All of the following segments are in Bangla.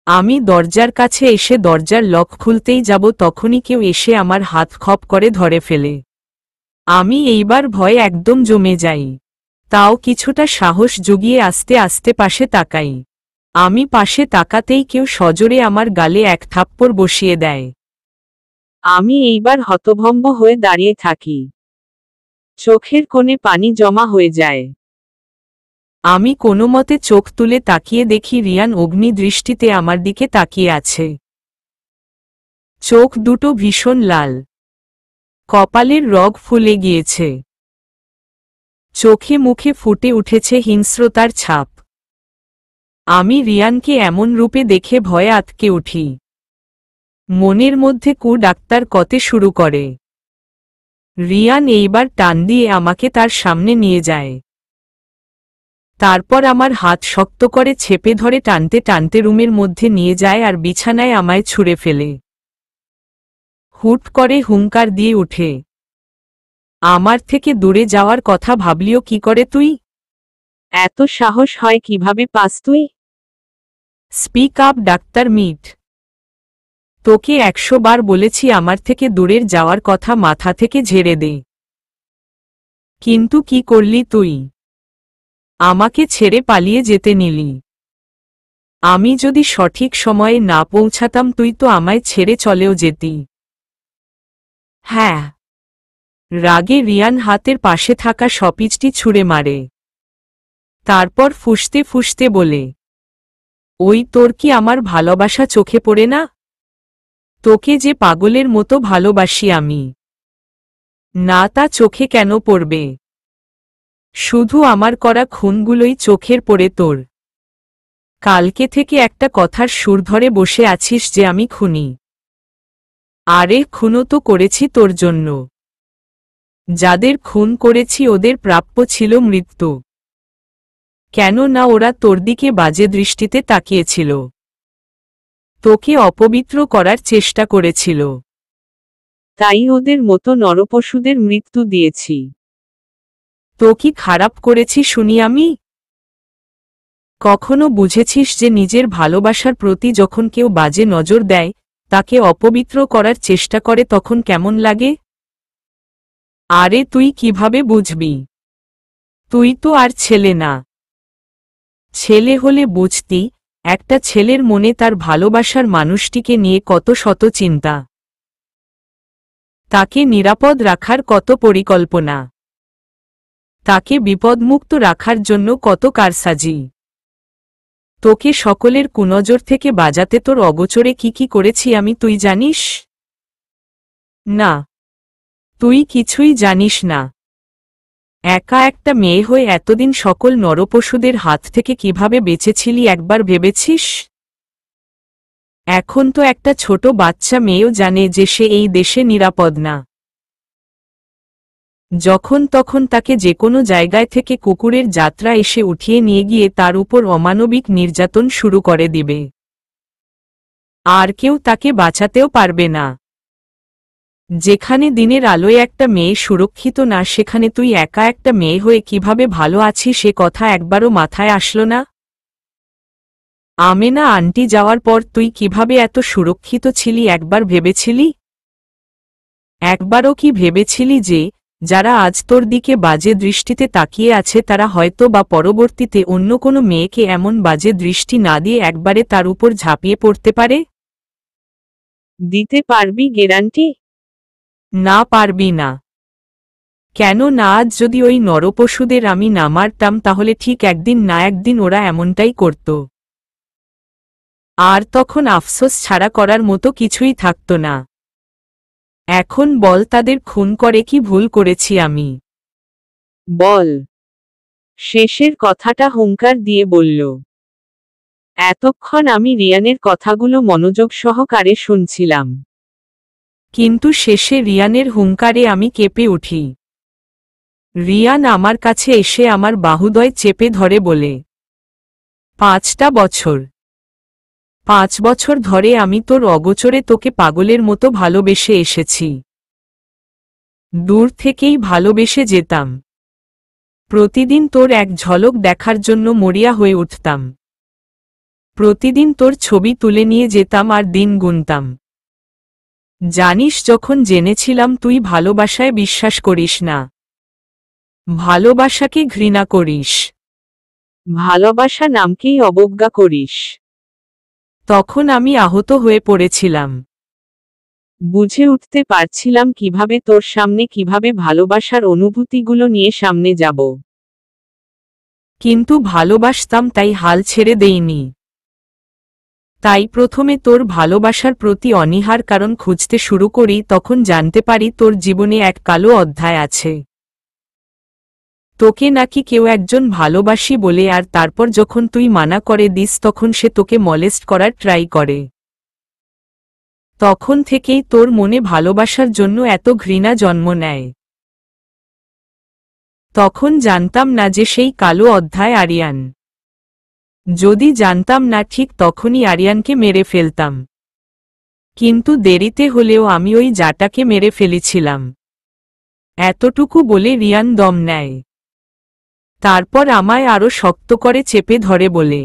আমি দরজার কাছে এসে দরজার লক খুলতেই যাব তখনই কেউ এসে আমার হাত খপ করে ধরে ফেলে। আমি এইবার ভয়ে একদম জমে যাই। তাও কিছুটা সাহস জুগিয়ে আস্তে আস্তে পাশে তাকাই। আমি পাশে তাকাতেই কেউ সজোরে আমার গালে এক থাপ্পড় বসিয়ে দেয়। আমি এইবার হতভম্ব হয়ে দাঁড়িয়ে থাকি। চোখের কোণে পানি জমা হয়ে যায়। আমি কোনোমতে চোখ তুলে তাকিয়ে দেখি রিয়ান অগ্নি দৃষ্টিতে আমার দিকে তাকিয়ে আছে। চোখ দুটো ভীষণ লাল, কপালের রগ ফুলে গিয়েছে, চোখে মুখে ফুটে উঠেছে হিংস্রতার ছাপ। আমি রিয়ানকে এমন রূপে দেখে ভয়ে আঁতকে উঠি। মনের মধ্যে ডাক্তার কতে শুরু করে। রিয়ান এইবার টান দিয়ে আমাকে তার সামনে নিয়ে যায়। তারপর আমার হাত শক্ত করে চেপে ধরে টানতে টানতে রুমের মধ্যে নিয়ে যায় আর বিছানায় আমায় ছুঁড়ে ফেলে। হুট করে হুঙ্কার দিয়ে উঠে, আমার থেকে দূরে যাওয়ার কথা ভাবলিও কি করে তুই? এত সাহস হয় কিভাবে পাস তুই? Speak up doctor meet. তোকে 100 বার বলেছি আমার থেকে দূরের যাওয়ার কথা মাথা থেকে ঝেড়ে দে। কিন্তু কি করলি তুই? আমাকে ছেড়ে পালিয়ে যেতে নিলি। আমি যদি সঠিক সময়ে না পৌঁছাতাম তুই তো আমায় ছেড়ে চলেও যেতি। হ্যাঁ। রাগে রিয়ান হাতের পাশে থাকা সপিচটি ছুঁড়ে মারে। তারপর ফুঁসতে ফুঁসতে বলে, ওই তোর কি আমার ভালোবাসা চোখে পড়ে না? তোকে যে পাগলের মতো ভালোবাসি আমি। না তা চোখে কেন পড়বে? শুধু আমার করা খুনগুলোই চোখের পড়ে তোর। কালকে থেকে একটা কথার সুর ধরে বসে আছিস যে আমি খুনি। আরে খুনও তো করেছি তোর জন্য। যাদের খুন করেছি ওদের প্রাপ্য ছিল মৃত্যু। কেন না ওরা তোর দিকে বাজে দৃষ্টিতে তাকিয়েছিল, তোকে অপবিত্র করার চেষ্টা করেছিল, তাই ওদের মতো নরপশুদের মৃত্যু দিয়েছি। তো কি খারাপ করেছি শুনি আমি? কখনো বুঝেছিস যে নিজের ভালোবাসার প্রতি যখন কেউ বাজে নজর দেয়, তাকে অপবিত্র করার চেষ্টা করে তখন কেমন লাগে? আরে তুই কিভাবে বুঝবি? তুই তো আর ছেলে না। ছেলে হলে বুঝতি, একটা ছেলের মনে তার ভালোবাসার মানুষটিকে নিয়ে কত শত চিন্তা, তাকে নিরাপদ রাখার কত পরিকল্পনা, তাকে বিপদমুক্ত রাখার জন্য কত কারসাজি। তোকে সকলের কুনজর থেকে বাঁচাতে তোর অগোচরে কি কি করেছি আমি তুই জানিস? না, তুই কিছুই জানিস না। একা একটা মেয়ে হয়ে এতদিন সকল নরপশুদের হাত থেকে কিভাবে বেঁচেছিলি একবার ভেবেছিস? এখন তো একটা ছোট বাচ্চা মেয়েও জানে যে সে এই দেশে নিরাপদ না। যখন তখন তাকে যে কোনো জায়গায় থেকে কুকুরের যাত্রা এসে উঠিয়ে নিয়ে গিয়ে তার উপর অমানবিক নির্যাতন শুরু করে দিবে। আর কেউ তাকে বাঁচাতেও পারবে না। যেখানে দিনের আলোয় একটা মেয়ে সুরক্ষিত না সেখানে তুই একা একটা মেয়ে হয়ে কিভাবে ভালো আছিস সে কথা একবারও মাথায় আসলো না? আমেনা আন্টি যাওয়ার পর তুই কিভাবে এত সুরক্ষিত ছিলি একবার ভেবেছিলি? একবারও কি ভেবেছিলি যে যারা আজ তোর দিকে বাজে দৃষ্টিতে তাকিয়ে আছে তারা হয়তো বা পরবর্তীতে অন্য কোনো মেয়েকে এমন বাজে দৃষ্টি না দিয়ে একবারে তার উপর ঝাঁপিয়ে পড়তে পারে? দিতে পারবি গ্যারান্টি? না পারবি না। কেন না আজ যদি ওই নরপশুদের আমি না মারতাম তাহলে ঠিক একদিন না একদিন ওরা এমনটাই করত। আর তখন আফসোস ছাড়া করার মতো কিছুই থাকত না। এখন বল তাদের খুন করে কি ভুল করেছি আমি? বল। শেষের কথাটা হুঙ্কার দিয়ে বলল। এতক্ষণ আমি রিয়ানের কথাগুলো মনোযোগ সহকারে শুনছিলাম। কিন্তু শেষে রিয়ানের হুঙ্কারে আমি কেঁপে উঠি। রিয়ান আমার কাছে এসে আমার বাহুদয় চেপে ধরে বলে, 5টা বছর। 5 বছর ধরে আমি তোর অগোচরে তোকে পাগলের মতো ভালোবেসে এসেছি। দূর থেকেই ভালোবেসে যেতাম। প্রতিদিন তোর এক ঝলক দেখার জন্য মরিয়া হয়ে উঠতাম। প্রতিদিন তোর ছবি তুলে নিয়ে যেতাম আর দিন গুনতাম। জানিস, যখন জেনেছিলাম তুই ভালোবাসায় বিশ্বাস করিস না, ভালোবাসাকে ঘৃণা করিস, ভালোবাসা নামকেই অবজ্ঞা করিস, তখন আমি আহত হয়ে পড়েছিলাম। বুঝে উঠতে পারছিলাম কিভাবে তোর সামনে কিভাবে ভালোবাসার অনুভূতিগুলো নিয়ে সামনে যাব। কিন্তু ভালোবাসতাম তাই হাল ছেড়ে দেইনি। তাই প্রথমে তোর ভালোবাসার প্রতি অনীহার কারণ খুঁজতে শুরু করি, তখন জানতে পারি তোর জীবনে এক কালো অধ্যায় আছে। তোকে নাকি কেউ একজন ভালোবাসি বলে, আর তারপর যখন তুই মানা করে দিস তখন সে তোকে মলেস্ট করার ট্রাই করে। তখন থেকেই তোর মনে ভালোবাসার জন্য এত ঘৃণা জন্ম নেয়। তখন জানতাম না যে সেই কালো অধ্যায় আরিয়ান। যদি জানতাম না ঠিক তখনই আরিয়ানকে মেরে ফেলতাম। কিন্তু দেরিতে হলেও আমি ওই জাটাকে মেরে ফেলেছিলাম। এতটুকু বলে রিয়ান দম নেয়। তারপর আমায় আরো শক্ত করে চেপে ধরে বলে,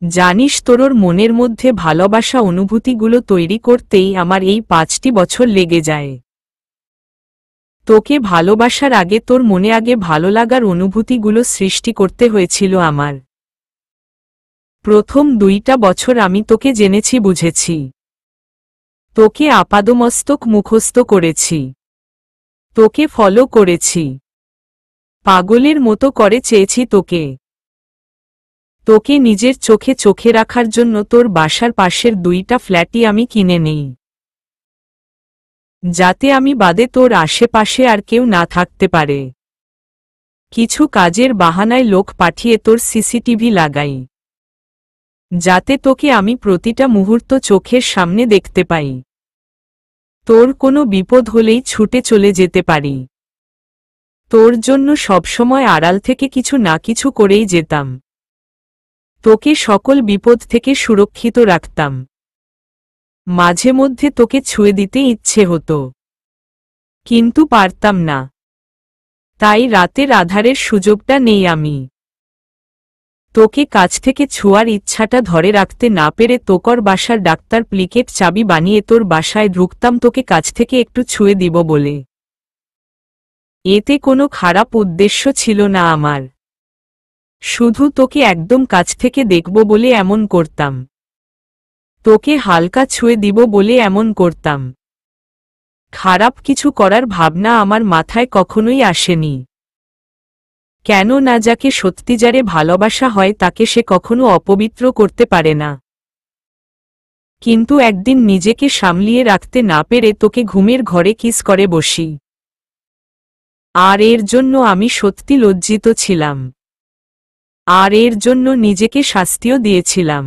জানিস, তোর মনের মধ্যে ভালোবাসা অনুভূতিগুলো তৈরি করতেই আমার এই 5টি বছর লেগে যায়। তোকে ভালোবাসার আগে তোর মনে আগে ভালো লাগার অনুভূতিগুলো সৃষ্টি করতে হয়েছিল আমার। প্রথম 2টা বছর আমি তোকে জেনেছি, বুঝেছি, তোকে আপাদমস্তক মুখস্থ করেছি, তোকে ফলো করেছি, পাগলের মতো করে চেয়েছি তোকে। তোকে নিজের চোখে চোখে রাখার জন্য তোর বাসার পাশের 2টা ফ্ল্যাটই আমি কিনে নেই, যাতে আমি বাদে তোর আশেপাশে আর কেউ না থাকতে পারে। কিছু কাজের বাহানায় লোক পাঠিয়ে তোর সিসিটিভি লাগাই, যাতে তোকে আমি প্রতিটা মুহূর্ত চোখের সামনে দেখতে পাই। তোর কোনো বিপদ হলেই ছুটে চলে যেতে পারি। তোর জন্য সবসময় আড়াল থেকে কিছু না কিছু করেই যেতাম। তোকে সকল বিপদ থেকে সুরক্ষিত রাখতাম। মাঝে মধ্যে তোকে ছুঁয়ে দিতে ইচ্ছে হতো, কিন্তু পারতাম না। তাই রাতের আধারের সুযোগটা নেই আমি। তোকে কাছ থেকে ছোঁয়ার ইচ্ছাটা ধরে রাখতে না পেরে তোকর বাসার ডাক্তার প্লিকেট চাবি বানিয়ে তোর বাসায় ঢুকতাম তোকে কাছ থেকে একটু ছুঁয়ে দিব বলে। এতে কোনো খারাপ উদ্দেশ্য ছিল না আমার, শুধু তোকে একদম কাছ থেকে দেখব বলে এমন করতাম। তোকে হালকা ছুঁয়ে দিব বলে এমন করতাম। খারাপ কিছু করার ভাবনা আমার মাথায় কখনোই আসেনি। কেন না, যাকে সত্যিকারে ভালোবাসা হয় তাকে সে কখনো অপবিত্র করতে পারে না। কিন্তু একদিন নিজেকে সামলিয়ে রাখতে না পেরে তোকে ঘুমের ঘরে কিস করে বসি। আর এর জন্য আমি সত্যি লজ্জিত ছিলাম। আর এর জন্য নিজেকে শাস্তিও দিয়েছিলাম।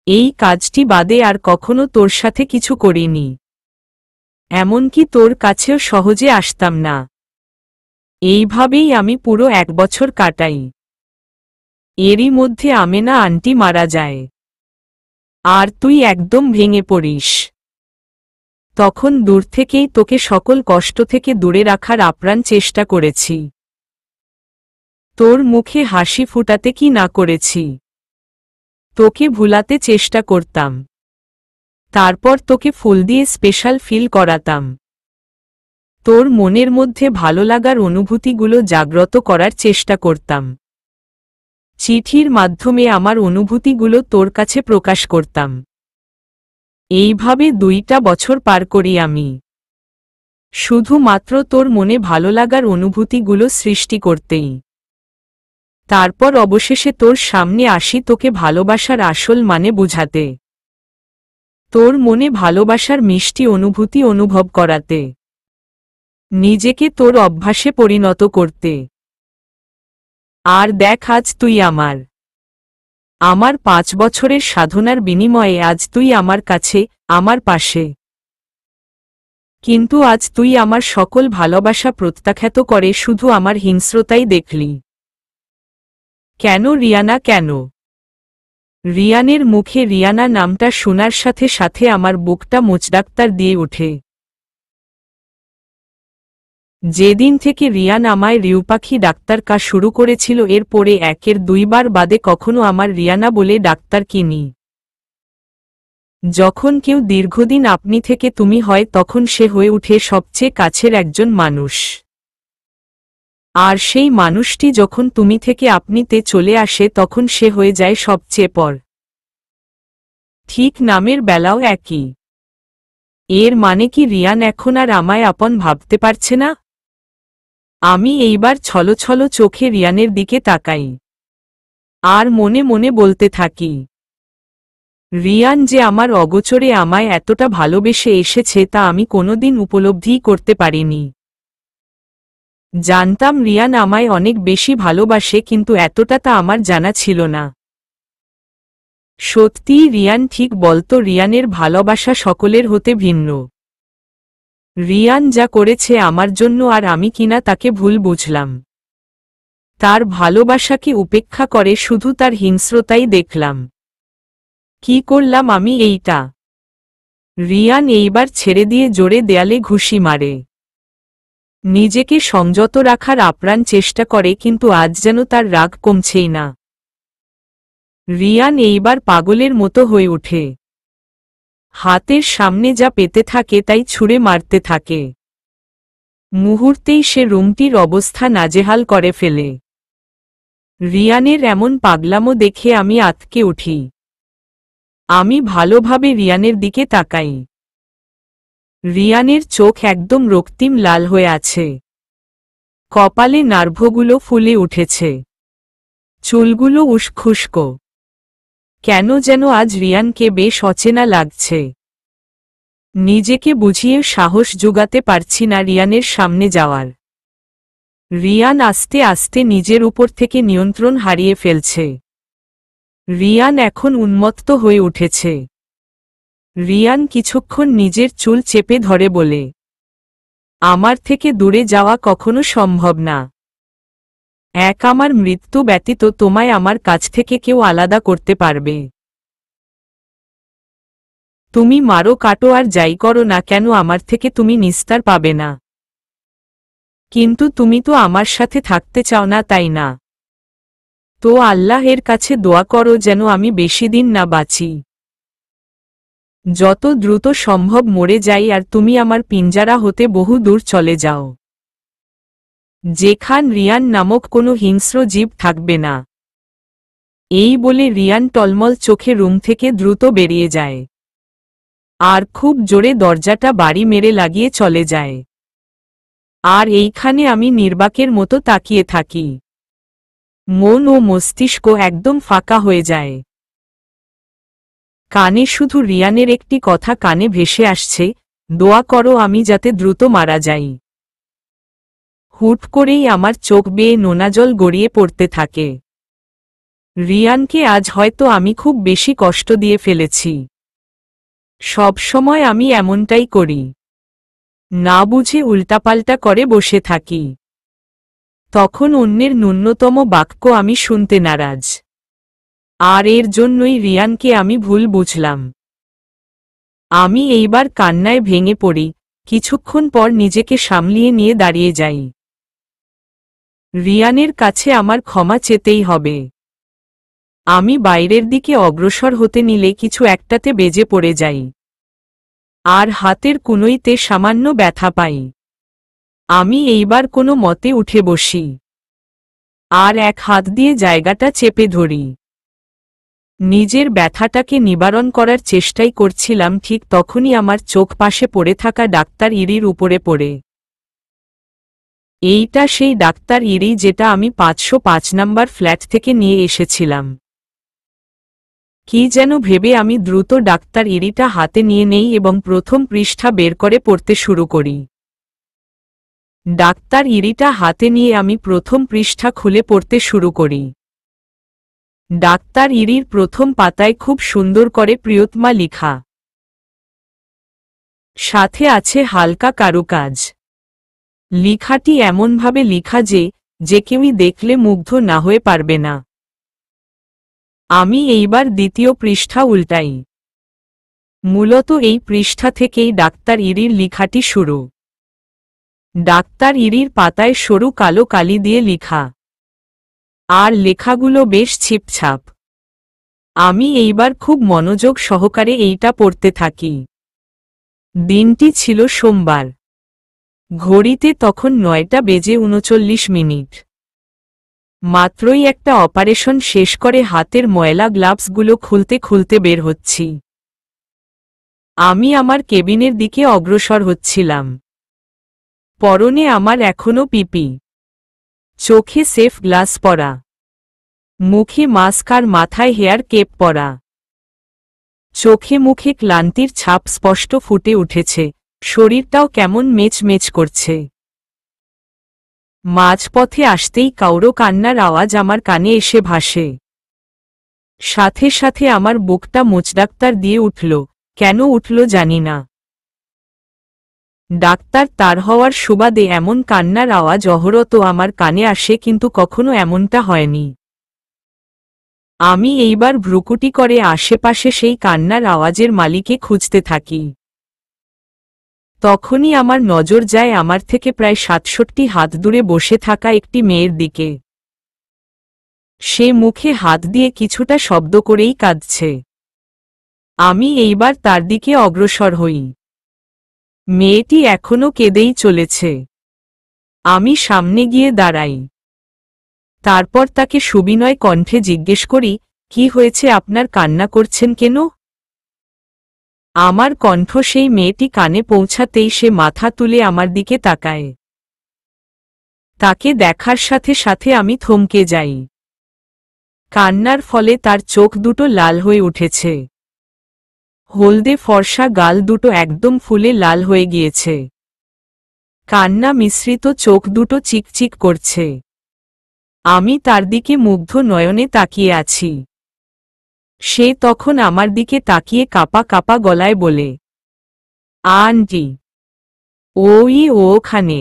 এই কাজটি বাদে আর কখনো তোর সাথে কিছু করিনি। এমনকি তোর কাছেও সহজে আসতাম না। এইভাবেই আমি পুরো 1 বছর কাটাই। এরই মধ্যে আমেনা আন্টি মারা যায়। আর তুই একদম ভেঙে পড়িস। তখন দূর থেকেই তোকে সকল কষ্ট থেকে দূরে রাখার আপ্রাণ চেষ্টা করেছি। তোর মুখে হাসি ফুটাতে কি না করেছি। তোকে ভুলাতে চেষ্টা করতাম। তারপর তোকে ফুল দিয়ে স্পেশাল ফিল করাতাম। তোর মনের মধ্যে ভালো লাগার অনুভূতিগুলো জাগ্রত করার চেষ্টা করতাম। চিঠির মাধ্যমে আমার অনুভূতিগুলো তোর কাছে প্রকাশ করতাম। এইভাবে 2টা বছর পার করি আমি, শুধুমাত্র তোর মনে ভালো লাগার অনুভূতিগুলো সৃষ্টি করতেই। তারপর অবশেষে তোর সামনে আসি তোকে ভালোবাসার আসল মানে বোঝাতে, তোর মনে ভালোবাসার মিষ্টি অনুভূতি অনুভব করাতে, নিজেকে তোর অভ্যাসে পরিণত করতে। আর দেখ, আজ তুই আমার 5 বছরের সাধনার বিনিময়ে আজ তুই আমার কাছে, আমার পাশে। কিন্তু আজ তুই আমার সকল ভালোবাসা প্রত্যাখ্যাত করে শুধু আমার হিংস্রতাই দেখলি। কেন রিয়ানা, কেন? রিয়ানের মুখে রিয়ানা নামটা শোনার সাথে সাথে আমার বুকটা মোচড়াক্তার দিয়ে ওঠে। যেদিন থেকে রিয়ান আমায় রিউপাখি ডাক্তার কা শুরু করেছিল এরপরে একের দুইবার বাদে কখনো আমার রিয়ানা বলে ডাক্তার কিনি। যখন কেউ দীর্ঘদিন আপনি থেকে তুমি হয় তখন সে হয়ে ওঠে সবচেয়ে কাছের একজন মানুষ। আর সেই মানুষটি যখন তুমি থেকে আপনিতে চলে আসে তখন সে হয়ে যায় সবচেয়ে পর। ঠিক নামের বেলাও একই। এর মানে কি রিয়ান এখন আর আমায় আপন ভাবতে পারছে না? আমি এইবার ছলছল চোখে রিয়ানের দিকে তাকাই আর মনে মনে বলতে থাকি, রিয়ান যে আমার অগোচরে আমায় এতটা ভালোবেসে এসেছে তা আমি কোনোদিন উপলব্ধিই করতে পারিনি। জানতাম রিয়ান আমায় অনেক বেশি ভালোবাসে কিন্তু এতটা তা আমার জানা ছিল না। সত্যিই রিয়ান ঠিক বলতো, রিয়ানের ভালোবাসা সকলের হতে ভিন্ন। রিয়ান যা করেছে আমার জন্য আর আমি কিনা তাকে ভুল বুঝলাম। তার ভালোবাসাকে উপেক্ষা করে শুধু তার হিংস্রতাই দেখলাম। কি করলাম আমি এইটা? রিয়ান এইবার ছেড়ে দিয়ে জোরে দেয়ালে ঘুষি মারে। নিজেকে সংযত রাখার আপ্রাণ চেষ্টা করে কিন্তু আজ যেন তার রাগ কমছেই না। রিয়ান এইবার পাগলের মতো হয়ে ওঠে। হাতের সামনে যা পেতে থাকে তাই ছুঁড়ে মারতে থাকে। মুহূর্তেই সে রুমটির অবস্থা নাজেহাল করে ফেলে। রিয়ানের এমন পাগলামো দেখে আমি আঁতকে উঠি। আমি ভালোভাবে রিয়ানের দিকে তাকাই। রিয়ানের চোখ একদম রক্তিম লাল হয়ে আছে। কপালে নার্ভগুলো ফুলে উঠেছে। চুলগুলো উস্খুস্কো। কেন যেন আজ রিয়ানকে বেশ অচেনা লাগছে। নিজেকে বুঝিয়ে সাহস জোগাতে পারছি না রিয়ানের সামনে যাওয়ার। রিয়ান আস্তে আস্তে নিজের উপর থেকে নিয়ন্ত্রণ হারিয়ে ফেলছে। রিয়ান এখন উন্মত্ত হয়ে উঠেছে। রিয়ান কিছুক্ষণ নিজের চুল চেপে ধরে বলে, আমার থেকে দূরে যাওয়া কখনো সম্ভব না। আমার মৃত্যু ব্যতীত তোমায় আমার কাছ থেকে কেউ আলাদা করতে পারবে? তুমি মারো কাটো আর যাই করো না কেন আমার থেকে তুমি নিস্তার পাবে না। কিন্তু তুমি তো আমার সাথে থাকতে চাও না, তাই না? তো আল্লাহের কাছে দোয়া করো যেন আমি বেশি দিন না বাঁচি। যত দ্রুত সম্ভব মরে যাই আর তুমি আমার পিঞ্জারা হতে বহু দূর চলে যাও, যেখান রিয়ান নামক কোনো হিংস্র জীব থাকবে না। এই বলে রিয়ান টলমল চোখে রুম থেকে দ্রুত বেরিয়ে যায় আর খুব জোরে দরজাটা বাড়ি মেরে লাগিয়ে চলে যায়। আর এইখানে আমি নির্বাকের মতো তাকিয়ে থাকি। মন ও মস্তিষ্ক একদম ফাঁকা হয়ে যায়। কানে শুধু রিয়ানের একটি কথা কানে ভেসে আসছে, দোয়া করো আমি যাতে দ্রুত মারা যাই। হুট করেই আমার চোখ বেয়ে নোনা জল গড়িয়ে পড়তে থাকে। রিয়ানকে আজ হয়তো আমি খুব বেশি কষ্ট দিয়ে ফেলেছি। সব সময় আমি এমনটাই করি, না বুঝে উল্টাপাল্টা করে বসে থাকি। তখন অন্যের ন্যূনতম বাক্য আমি শুনতে নারাজ। আর এর জন্যই রিয়ানকে আমি ভুল বুঝলাম। আমি এইবার কান্নায় ভেঙে পড়ি। কিছুক্ষণ পর নিজেকে সামলিয়ে নিয়ে দাঁড়িয়ে যাই। রিয়ানের কাছে আমার ক্ষমা চেতেই হবে। আমি বাইরের দিকে অগ্রসর হতে নিলে কিছু একটাতে বেজে পড়ে যাই আর হাতের কুনোইতে সামান্য ব্যথা পাই। আমি এইবার কোনো মতে উঠে বসি আর এক হাত দিয়ে জায়গাটা চেপে ধরি। নিজের ব্যথাটাকে নিবারণ করার চেষ্টাই করছিলাম, ঠিক তখনই আমার চোখ পাশে পড়ে থাকা ডাক্তার ইরির উপরে পড়ে। এইটা সেই ডাক্তার ইরি যেটা আমি 505 নাম্বার ফ্ল্যাট থেকে নিয়ে এসেছিলাম। কি যেন ভেবে আমি দ্রুত ডাক্তার ইরিটা হাতে নিয়ে নেই এবং প্রথম পৃষ্ঠা বের করে পড়তে শুরু করি। ডাক্তার ইরিটা হাতে নিয়ে আমি প্রথম পৃষ্ঠা খুলে পড়তে শুরু করি। ডাক্তার ইরির প্রথম পাতায় খুব সুন্দর করে প্রিয়তমা লিখা, সাথে আছে হালকা কারুকাজ। লেখাটি এমনভাবে লিখা যে কেউই দেখলে মুগ্ধ না হয়ে পারবে না। আমি এইবার দ্বিতীয় পৃষ্ঠা উল্টাই। মূলত এই পৃষ্ঠা থেকেই ডাক্তার ইরির লেখাটি শুরু। ডাক্তার ইরির পাতায় সরু কালো কালি দিয়ে লেখা, আর লেখাগুলো বেশ ছিপছাপ। আমি এইবার খুব মনোযোগ সহকারে এইটা পড়তে থাকি। দিনটি ছিল সোমবার। ঘড়িতে তখন 9:39। মাত্রই একটা অপারেশন শেষ করে হাতের ময়লা গ্লাভসগুলো খুলতে খুলতে বের হচ্ছি। আমি আমার কেবিনের দিকে অগ্রসর হচ্ছিলাম। পরনে আমার এখনো পিপি, চোখে সেফ গ্লাস পরা, মুখে মাস্ক আর মাথায় হেয়ার কেপ পরা। চোখে মুখে ক্লান্তির ছাপ স্পষ্ট ফুটে উঠেছে, শরীরটাও কেমন মেচমেচ করছে। মাঝপথে আসতেই কাউরো কান্নার আওয়াজ আমার কানে এসে ভাসে। সাথে সাথে আমার বুকটা মোচডাক্তার দিয়ে উঠল, কেন উঠল জানি না। ডাক্তার তার হওয়ার সুবাদে এমন কান্নার আওয়াজ অহরত আমার কানে আসে, কিন্তু কখনো এমনটা হয়নি। আমি এইবার ভ্রুকুটি করে আশেপাশে সেই কান্নার আওয়াজের মালিকে খুঁজতে থাকি। তখনই আমার নজর যায় আমার থেকে প্রায় 67 হাত দূরে বসে থাকা একটি মেয়ের দিকে। সে মুখে হাত দিয়ে কিছুটা শব্দ করেই কাঁদছে। আমি এইবার তার দিকে অগ্রসর হই। মেয়েটি এখনো কেঁদেই চলেছে। আমি সামনে গিয়ে দাঁড়াই। তারপর তাকে সুবিনয় কণ্ঠে জিজ্ঞেস করি, কি হয়েছে, আপনার কান্না করছেন কেন? আমার কণ্ঠ সেই মেয়েটি কানে পৌঁছাতেই সে মাথা তুলে আমার দিকে তাকায়। তাকে দেখার সাথে সাথে আমি থমকে যাই। কান্নার ফলে তার চোখ দুটো লাল হয়ে উঠেছে। হলদে ফর্সা গাল দুটো একদম ফুলে লাল হয়ে গিয়েছে। কান্না মিশ্রিত চোখ দুটো চিকচিক করছে। আমি তার দিকে মুগ্ধ নয়নে তাকিয়ে আছি। সে তখন আমার দিকে তাকিয়ে কাঁপা কাঁপা গলায় বলে, আন্টি, ওই ওখানে।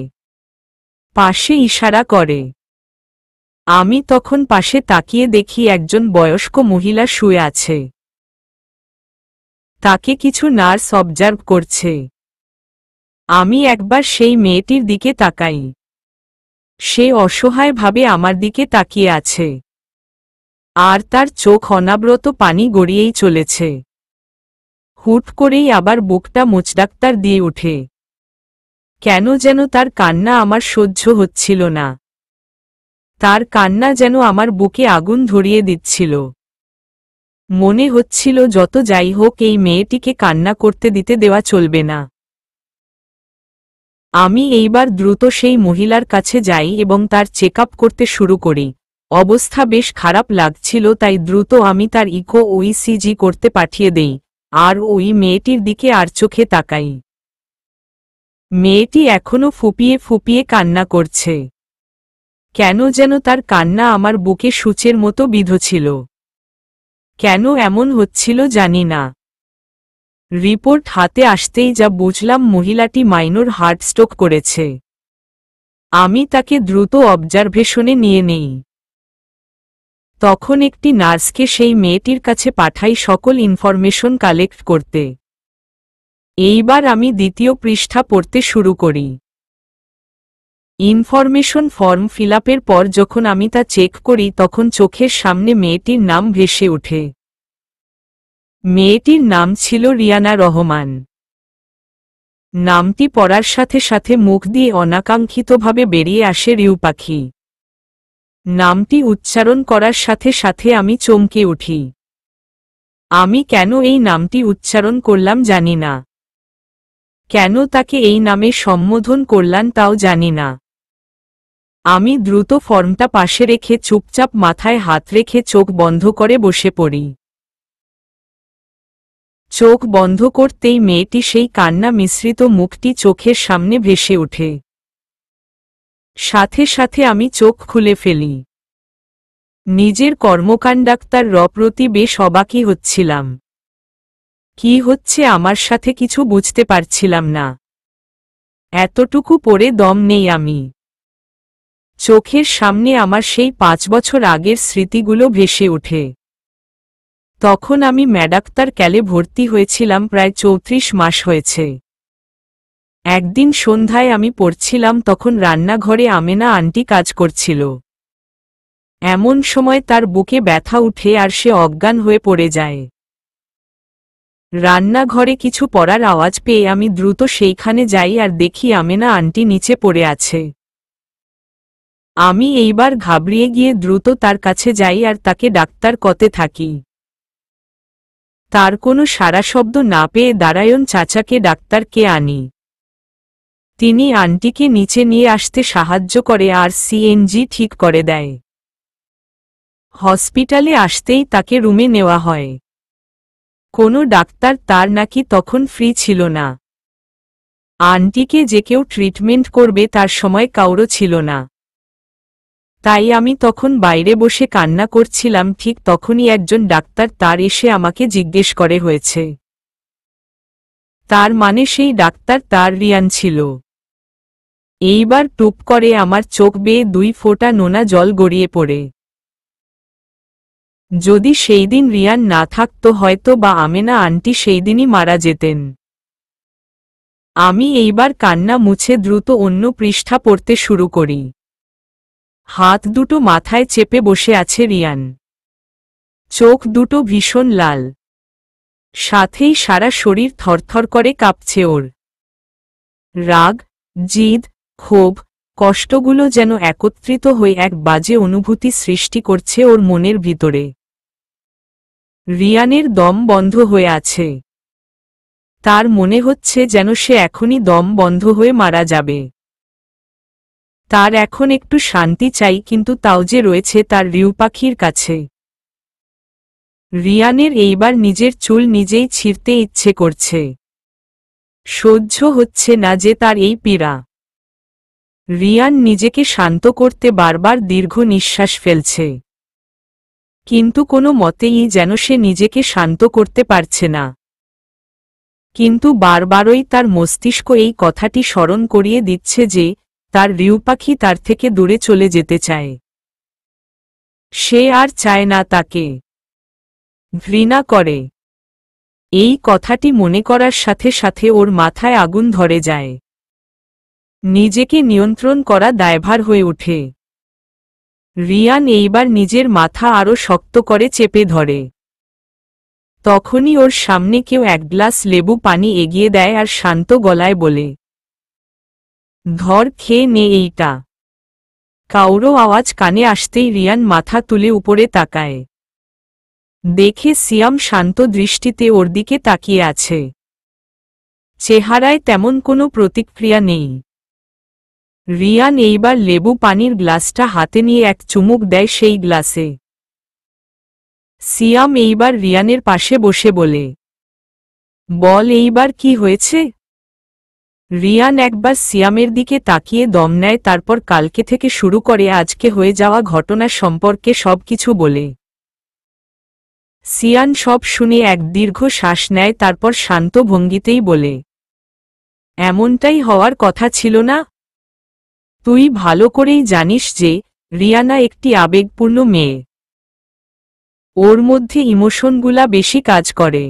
পাশে ইশারা করে। আমি তখন পাশে তাকিয়ে দেখি একজন বয়স্ক মহিলা শুয়ে আছে। তাকে কিছু নার্স অবজার্ভ করছে। আমি একবার সেই মেয়েটির দিকে তাকাই। সে অসহায়ভাবে আমার দিকে তাকিয়ে আছে। আর তার চোখ অনাব্রত পানি গড়িয়েই চলেছে। হুট করেই আবার বুকটা মোচডাক্তার দিয়ে ওঠে। কেন যেন তার কান্না আমার সহ্য হচ্ছিল না। তার কান্না যেন আমার বুকে আগুন ধরিয়ে দিচ্ছিল। মনে হচ্ছিল যত যাই হোক এই মেয়েটিকে কান্না করতে দিতে দেওয়া চলবে না। আমি এইবার দ্রুত সেই মহিলার কাছে যাই এবং তার চেকআপ করতে শুরু করি। অবস্থা বেশ খারাপ লাগছিল, তাই দ্রুত আমি তার ইকো ও ইসিজি করতে পাঠিয়ে দেই, আর ওই মেয়েটির দিকে আর চোখে তাকাই। মেয়েটি এখনো ফুপিয়ে ফুপিয়ে কান্না করছে। কেন যেন তার কান্না আমার বুকে সূচের মতো বিঁধছিল। কেন এমন হচ্ছিল জানি না। রিপোর্ট হাতে আসতেই যা বুঝলাম, মহিলাটি মাইনর হার্ট স্ট্রোক করেছে। আমি তাকে দ্রুত অবজারভেশনে নিয়ে নেই। তখন একটি নার্সকে সেই মেয়েটির কাছে পাঠাই সকল ইনফরমেশন কালেক্ট করতে। এইবার আমি দ্বিতীয় পৃষ্ঠা পড়তে শুরু করি। ইনফরমেশন ফর্ম ফিলআপের পর যখন আমি তা চেক করি তখন চোখের সামনে মেয়েটির নাম ভেসে ওঠে। মেয়েটির নাম ছিল রিয়ানা রহমান। নামটি পড়ার সাথে সাথে মুখ দিয়ে অনাকাঙ্ক্ষিতভাবে বেরিয়ে আসে রিউ পাখি। নামটি উচ্চারণ করার সাথে সাথে আমি চমকে উঠি। আমি কেন এই নামটি উচ্চারণ করলাম জানি না। কেন তাকে এই নামে সম্বোধন করলাম তাও জানি না। আমি দ্রুত ফর্মটা পাশে রেখে চুপচাপ মাথায় হাত রেখে চোখ বন্ধ করে বসে পড়ি। চোখ বন্ধ করতেই মেয়েটি সেই কান্না মিশ্রিত মুখটি চোখের সামনে ভেসে ওঠে। সাথে সাথে আমি চোখ খুলে ফেলি। নিজের কর্মকাণ্ডাক্তার প্রতি বেশ অবাকই হচ্ছিলাম। কি হচ্ছে আমার সাথে কিছু বুঝতে পারছিলাম না। এতটুকু পরে দম নেই আমি। চোখের সামনে আমার সেই 5 বছর আগের স্মৃতিগুলো ভেসে ওঠে। তখন আমি ম্যাডাক্তার ক্যালে ভর্তি হয়েছিলাম, প্রায় 34 মাস হয়েছে। একদিন সন্ধ্যায় আমি পড়ছিলাম, তখন রান্নাঘরে আমেনা আন্টি কাজ করছিল। এমন সময় তার বুকে ব্যথা উঠে আর সে অজ্ঞান হয়ে পড়ে যায়। রান্নাঘরে কিছু পড়ার আওয়াজ পেয়ে আমি দ্রুত সেইখানে যাই আর দেখি আমেনা আন্টি নিচে পড়ে আছে। আমি এইবার ঘাবড়িয়ে গিয়ে দ্রুত তার কাছে যাই আর তাকে ডাক্তার করতে থাকি। তার কোনো সাড়া শব্দ না পেয়ে দাঁড়ায়ন চাচাকে ডাক্তারকে আনি। তিনি আন্টিকে নিচে নিয়ে আসতে সাহায্য করে আর সিএনজি ঠিক করে দেয়। হসপিটালে আসতেই তাকে রুমে নেওয়া হয়। কোনো ডাক্তার তার নাকি তখন ফ্রি ছিল না। আন্টিকে যে কেউ ট্রিটমেন্ট করবে তার সময় কাউরো ছিল না। তাই আমি তখন বাইরে বসে কান্না করছিলাম। ঠিক তখনই একজন ডাক্তার তার এসে আমাকে জিজ্ঞেস করে হয়েছে। তার মানে সেই ডাক্তার তার রিয়ান ছিল। এইবার টুপ করে আমার চোখ বেয়ে 2 ফোঁটা নোনা জল গড়িয়ে পড়ে। যদি সেই দিন রিয়ান না থাকত হয়তো বা আমেনা আন্টি সেই দিনই মারা যেতেন। আমি এইবার কান্না মুছে দ্রুত অন্য পৃষ্ঠা পড়তে শুরু করি। হাত দুটো মাথায় চেপে বসে আছে রিয়ান। চোখ দুটো ভীষণ লাল। সাথেই সারা শরীর থরথর করে কাঁপছে ওর। রাগ, জিদ, ক্ষোভ, কষ্টগুলো যেন একত্রিত হয়ে এক বাজে অনুভূতি সৃষ্টি করছে ওর মনের ভিতরে। রিয়ানের দম বন্ধ হয়ে আছে। তার মনে হচ্ছে যেন সে এখনই দম বন্ধ হয়ে মারা যাবে। তার এখন একটু শান্তি চাই, কিন্তু তাও যে রয়েছে তার রিউ পাখির কাছে। রিয়ানের এইবার নিজের চুল নিজেই ছিঁড়তে ইচ্ছে করছে। সহ্য হচ্ছে না যে তার এই পীড়া। রিয়ান নিজেকে শান্ত করতে বারবার দীর্ঘ নিঃশ্বাস ফেলছে, কিন্তু কোনো মতেই যেন সে নিজেকে শান্ত করতে পারছে না। কিন্তু বারবারই তার মস্তিষ্ক এই কথাটি স্মরণ করিয়ে দিচ্ছে যে তার রিউ পাখি তার থেকে দূরে চলে যেতে চায়। সে আর চায় না, তাকে ঘৃণা করে। এই কথাটি মনে করার সাথে সাথে ওর মাথায় আগুন ধরে যায়। নিজেকে নিয়ন্ত্রণ করা দায়ভার হয়ে ওঠে। রিয়ান এইবার নিজের মাথা আরও শক্ত করে চেপে ধরে। তখনই ওর সামনে কেউ এক গ্লাস লেবু পানি এগিয়ে দেয় আর শান্ত গলায় বলে, ধর, খেয়ে নে এইটা। কাউরো আওয়াজ কানে আসতেই রিয়ান মাথা তুলে উপরে তাকায়। দেখে সিয়াম শান্ত দৃষ্টিতে ওর দিকে তাকিয়ে আছে। চেহারায় তেমন কোনো প্রতিক্রিয়া নেই। রিয়ান এইবার লেবু পানির গ্লাসটা হাতে নিয়ে এক চুমুক দেয় সেই গ্লাসে। সিয়াম এইবার রিয়ানের পাশে বসে বলে, বল এইবার কি হয়েছে? রিয়ান একবার সিয়ামের দিকে তাকিয়ে দম নেয়, তারপর কালকে থেকে শুরু করে আজকে হয়ে যাওয়া ঘটনা সম্পর্কে সবকিছু বলে। সিয়ান সব শুনে এক দীর্ঘ শ্বাস নেয়, তারপর শান্ত ভঙ্গিতেই বলে, এমনটাই হওয়ার কথা ছিল না? তুই ভালো করেই জানিস যে রিয়ানা একটি আবেগপূর্ণ মেয়ে। ওর মধ্যে ইমোশনগুলা বেশি কাজ করে,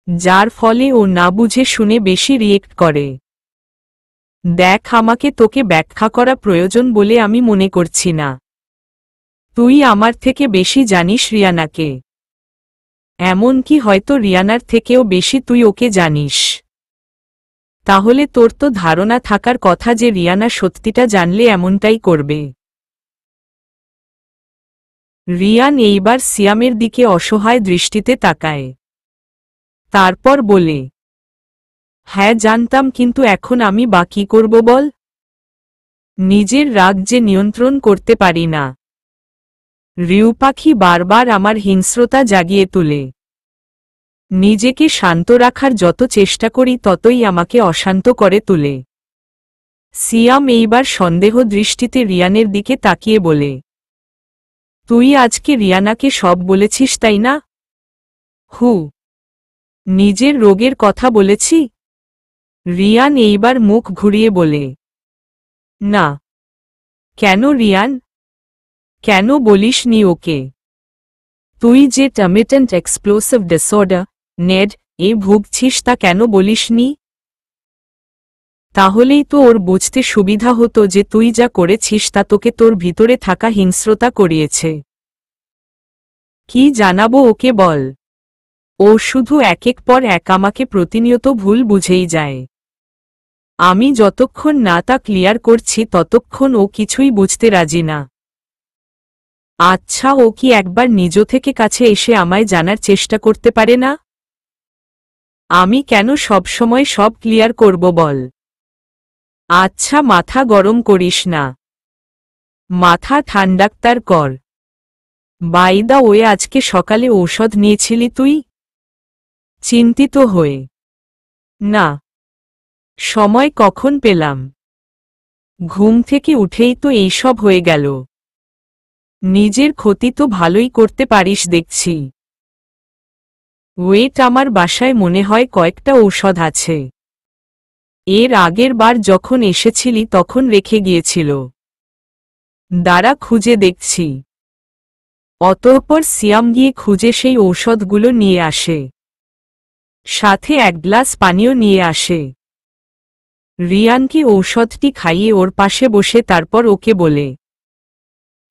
যার ফলে ও না বুঝে শুনে বেশি রিয়েক্ট করে। দেখ, আমাকে তোকে ব্যাখ্যা করা প্রয়োজন বলে আমি মনে করছি না। তুই আমার থেকে বেশি জানিস রিয়ানাকে। এমনকি হয়তো রিয়ানার থেকেও বেশি তুই ওকে জানিস। তাহলে তোর তো ধারণা থাকার কথা যে রিয়ানা সত্যিটা জানলে এমনটাই করবে। রিয়ান এইবার সিয়ামের দিকে অসহায় দৃষ্টিতে তাকায়। তারপর বলে, হ্যাঁ জানতাম, কিন্তু এখন আমি বা কি করব বল? নিজের রাগ যে নিয়ন্ত্রণ করতে পারি না। রিউ পাখি বারবার আমার হিংস্রতা জাগিয়ে তোলে। নিজেকে শান্ত রাখার যত চেষ্টা করি ততই আমাকে অশান্ত করে তোলে। সিয়াম এইবার সন্দেহ দৃষ্টিতে রিয়ানের দিকে তাকিয়ে বলে, তুই আজকে রিয়ানাকে সব বলেছিস তাই না? হু, নিজের রোগের কথা বলেছি? রিয়ান এইবার মুখ ঘুরিয়ে বলে, না। কেন রিয়ান? কেন বলিসনি ওকে? তুই যে টার্মিটেন্ট এক্সপ্লোসিভ ডিসঅর্ডার নেড এ ভুগছিস তা কেন বলিসনি? তাহলেই তো ওর বুঝতে সুবিধা হতো যে তুই যা করেছিস তা তোকে তোর ভিতরে থাকা হিংস্রতা করিয়েছে। কি জানাবো ওকে বল? ও শুধু একের পর এক আমাকে প্রতিনিয়ত ভুল বুঝেই যায়। আমি যতক্ষণ না তা ক্লিয়ার করছি ততক্ষণ ও কিছুই বুঝতে রাজি না। আচ্ছা, ও কি একবার নিজ থেকে কাছে এসে আমায় জানার চেষ্টা করতে পারে না? আমি কেন সবসময় সব ক্লিয়ার করব বল? আচ্ছা, মাথা গরম করিস না, মাথা ঠান্ডাক্তার কর। বাই দা ওয়ে, আজকে সকালে ঔষধ নিয়েছিলি তুই? চিন্তিত হয়ে। না। সময় কখন পেলাম? ঘুম থেকে উঠেই তো এইসব হয়ে গেল। নিজের ক্ষতি তো ভালোই করতে পারিস দেখছি। ওয়েট, আমার বাসায় মনে হয় কয়েকটা ঔষধ আছে। এর আগের বার যখন এসেছিলি তখন রেখে গিয়েছিল। দাঁড়া, খুঁজে দেখছি। অতঃপর সিয়াম গিয়ে খুঁজে সেই ঔষধগুলো নিয়ে আসে। সাথে এক গ্লাস পানীয় নিয়ে আসে। রিয়ানকে ঔষধটি খাইয়ে ওর পাশে বসে তারপর ওকে বলে,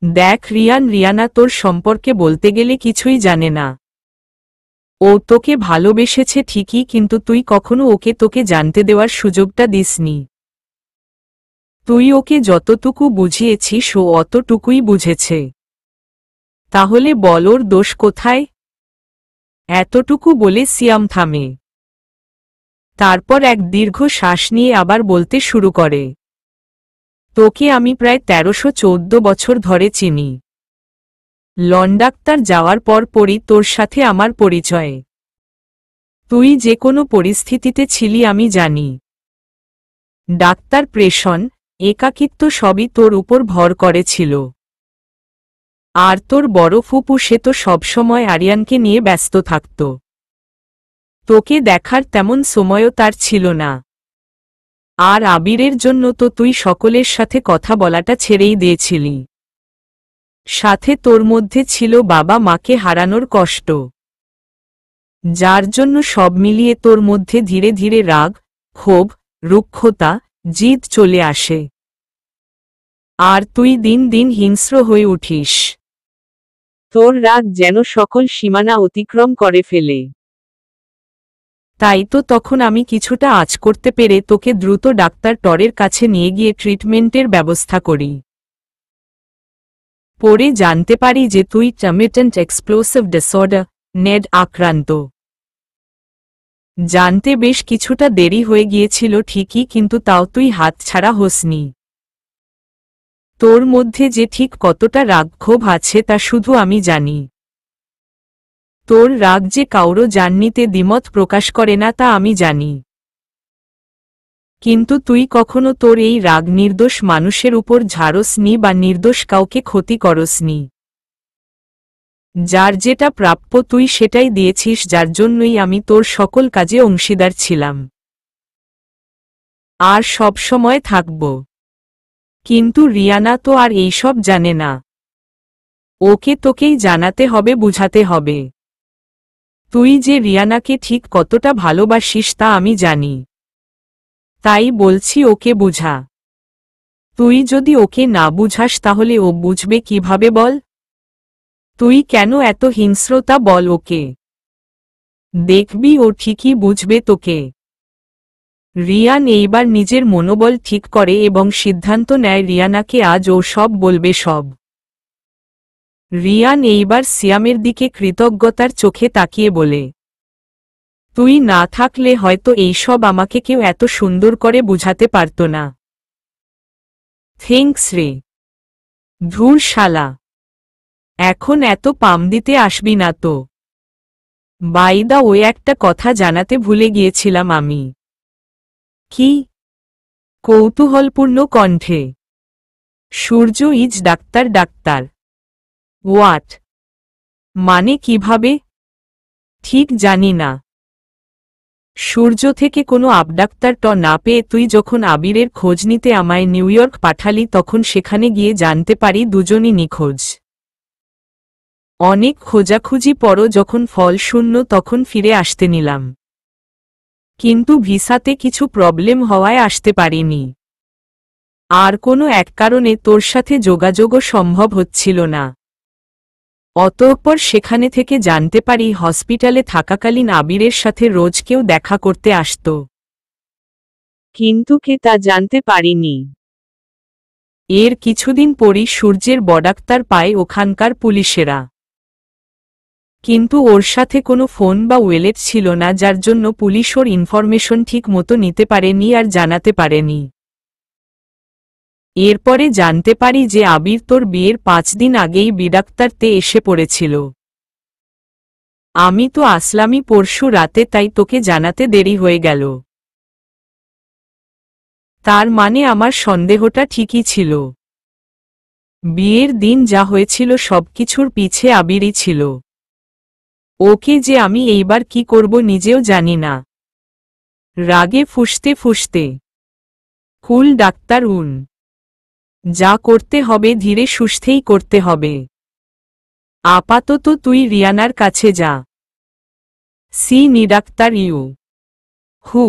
দেখ রিয়ান, রিয়ানা তোর সম্পর্কে বলতে গেলে কিছুই জানে না। ও তোকে ভালোবেসেছে ঠিকই, কিন্তু তুই কখনো ওকে তোকে জানতে দেওয়ার সুযোগটা দিসনি। তুই ওকে যতটুকু বুঝিয়েছিস ও অতটুকুই বুঝেছে। তাহলে বল ওর দোষ কোথায়? এতটুকু বলে সিয়াম থামে। তারপর এক দীর্ঘ শ্বাস নিয়ে আবার বলতে শুরু করে, তোকে আমি প্রায় 1314 বছর ধরে চিনি। লন্ডাক্তার যাওয়ার পর পরই তোর সাথে আমার পরিচয়। তুই যে কোনো পরিস্থিতিতে ছিলি আমি জানি। ডাক্তার, প্রেষণ, একাকিত্ব সবই তোর উপর ভর করেছিল। আর তোর বড় ফুপু সে তো সবসময় আরিয়ানকে নিয়ে ব্যস্ত থাকত। তোকে দেখার তেমন সময়ও তার ছিল না। আর আবিরের জন্য তো তুই সকলের সাথে কথা বলাটা ছেড়েই দিয়েছিলি। সাথে তোর মধ্যে ছিল বাবা মাকে হারানোর কষ্ট, যার জন্য সব মিলিয়ে তোর মধ্যে ধীরে ধীরে রাগ, ক্ষোভ, রুক্ষতা, জিদ চলে আসে। আর তুই দিন দিন হিংস্র হয়ে উঠিস। তোর রাগ যেন সকল সীমানা অতিক্রম করে ফেলে। তাই তো তখন আমি কিছুটা আঁচ করতে পেরে তোকে দ্রুত ডাক্তার টরের কাছে নিয়ে গিয়ে ট্রিটমেন্টের ব্যবস্থা করি। পরে জানতে পারি যে তুই ইন্টারমিটেন্ট এক্সপ্লোসিভ ডিসঅর্ডার নেড আক্রান্ত। জানতে বেশ কিছুটা দেরি হয়ে গিয়েছিল ঠিকই, কিন্তু তাও তুই হাতছাড়া হোসনি। তোর মধ্যে যে ঠিক কতটা রাগ ক্ষোভ আছে তা শুধু আমি জানি। তোর রাগ যে কাউরো জাননিতে দ্বিমত প্রকাশ করে না তা আমি জানি। কিন্তু তুই কখনো তোর এই রাগ নির্দোষ মানুষের উপর ঝাড়সনি বা নির্দোষ কাউকে ক্ষতি করসনি। যার যেটা প্রাপ্য তুই সেটাই দিয়েছিস, যার জন্যই আমি তোর সকল কাজে অংশীদার ছিলাম আর সব সময় থাকব। কিন্তু রিয়ানা তো আর এইসব জানে না। ওকে তোকেই জানাতে হবে, বুঝাতে হবে। তুই যে রিয়ানাকে ঠিক কতটা ভালোবাসিস তা আমি জানি। তাই বলছি ওকে বুঝা। তুই যদি ওকে না বুঝাস তাহলে ও বুঝবে কিভাবে বল? তুই কেন এত হিংস্রতা বল ওকে। দেখবি ও ঠিকই বুঝবে তোকে। রিয়ান এইবার নিজের মনোবল ঠিক করে এবং সিদ্ধান্ত নেয় রিয়ানাকে আজ ও সব বলবে সব। রিয়ান এইবার সিয়ামের দিকে কৃতজ্ঞতার চোখে তাকিয়ে বলে, তুই না থাকলে হয়তো এইসব আমাকে কেউ এত সুন্দর করে বুঝাতে পারত না। থ্যাঙ্কস রে। ধুর শালা, এখন এত পাম দিতে আসবি না তো। বাই দা ওয়ে, একটা কথা জানাতে ভুলে গিয়েছিলাম আমি। কি? কৌতূহলপূর্ণ কণ্ঠে। সূর্য ইজ ডাক্তার? Doctor what? মানে কিভাবে? ঠিক জানি না। সূর্য থেকে কোনো আপডাক্তার না পেয়ে তুই যখন আবিরের খোঁজ নিতে আমায় নিউ ইয়র্ক পাঠালি তখন সেখানে গিয়ে জানতে পারি দুজনই নিখোঁজ। অনেক খোঁজাখুঁজি পরও যখন ফল শূন্য তখন ফিরে আসতে নিলাম। কিন্তু ভিসাতে কিছু প্রবলেম হওয়ায় আসতে পারিনি। আর কোনো এক কারণে তোর সাথে যোগাযোগও সম্ভব হচ্ছিল না। অতঃপর সেখানে থেকে জানতে পারি হসপিটালে থাকাকালীন আবিরের সাথে রোজ কেউ দেখা করতে আসত। কিন্তু কে তা জানতে পারিনি। এর কিছুদিন পরই সূর্যের বডাক্তার পায় ওখানকার পুলিশেরা। কিন্তু ওর সাথে কোনো ফোন বা ওয়েলেট ছিল না, যার জন্য পুলিশ ওর ইনফরমেশন ঠিক মতো নিতে পারেনি আর জানাতে পারেনি। এরপরে জানতে পারি যে আবির তোর বিয়ের 5 দিন আগেই বিডাক্তারতে এসে পড়েছিল। আমি তো আসলামই পরশু রাতে, তাই তোকে জানাতে দেরি হয়ে গেল। তার মানে আমার সন্দেহটা ঠিকই ছিল। বিয়ের দিন যা হয়েছিল সবকিছুর পিছে আবিরই ছিল। ওকে যে আমি এইবার কি করব নিজেও জানি না। রাগে ফুঁসতে ফুঁসতে কুল ডাক্তার যা করতে হবে ধীরে সুস্থেই করতে হবে। আপাতত তুই রিয়ানার কাছে যা। ডাক্তার হু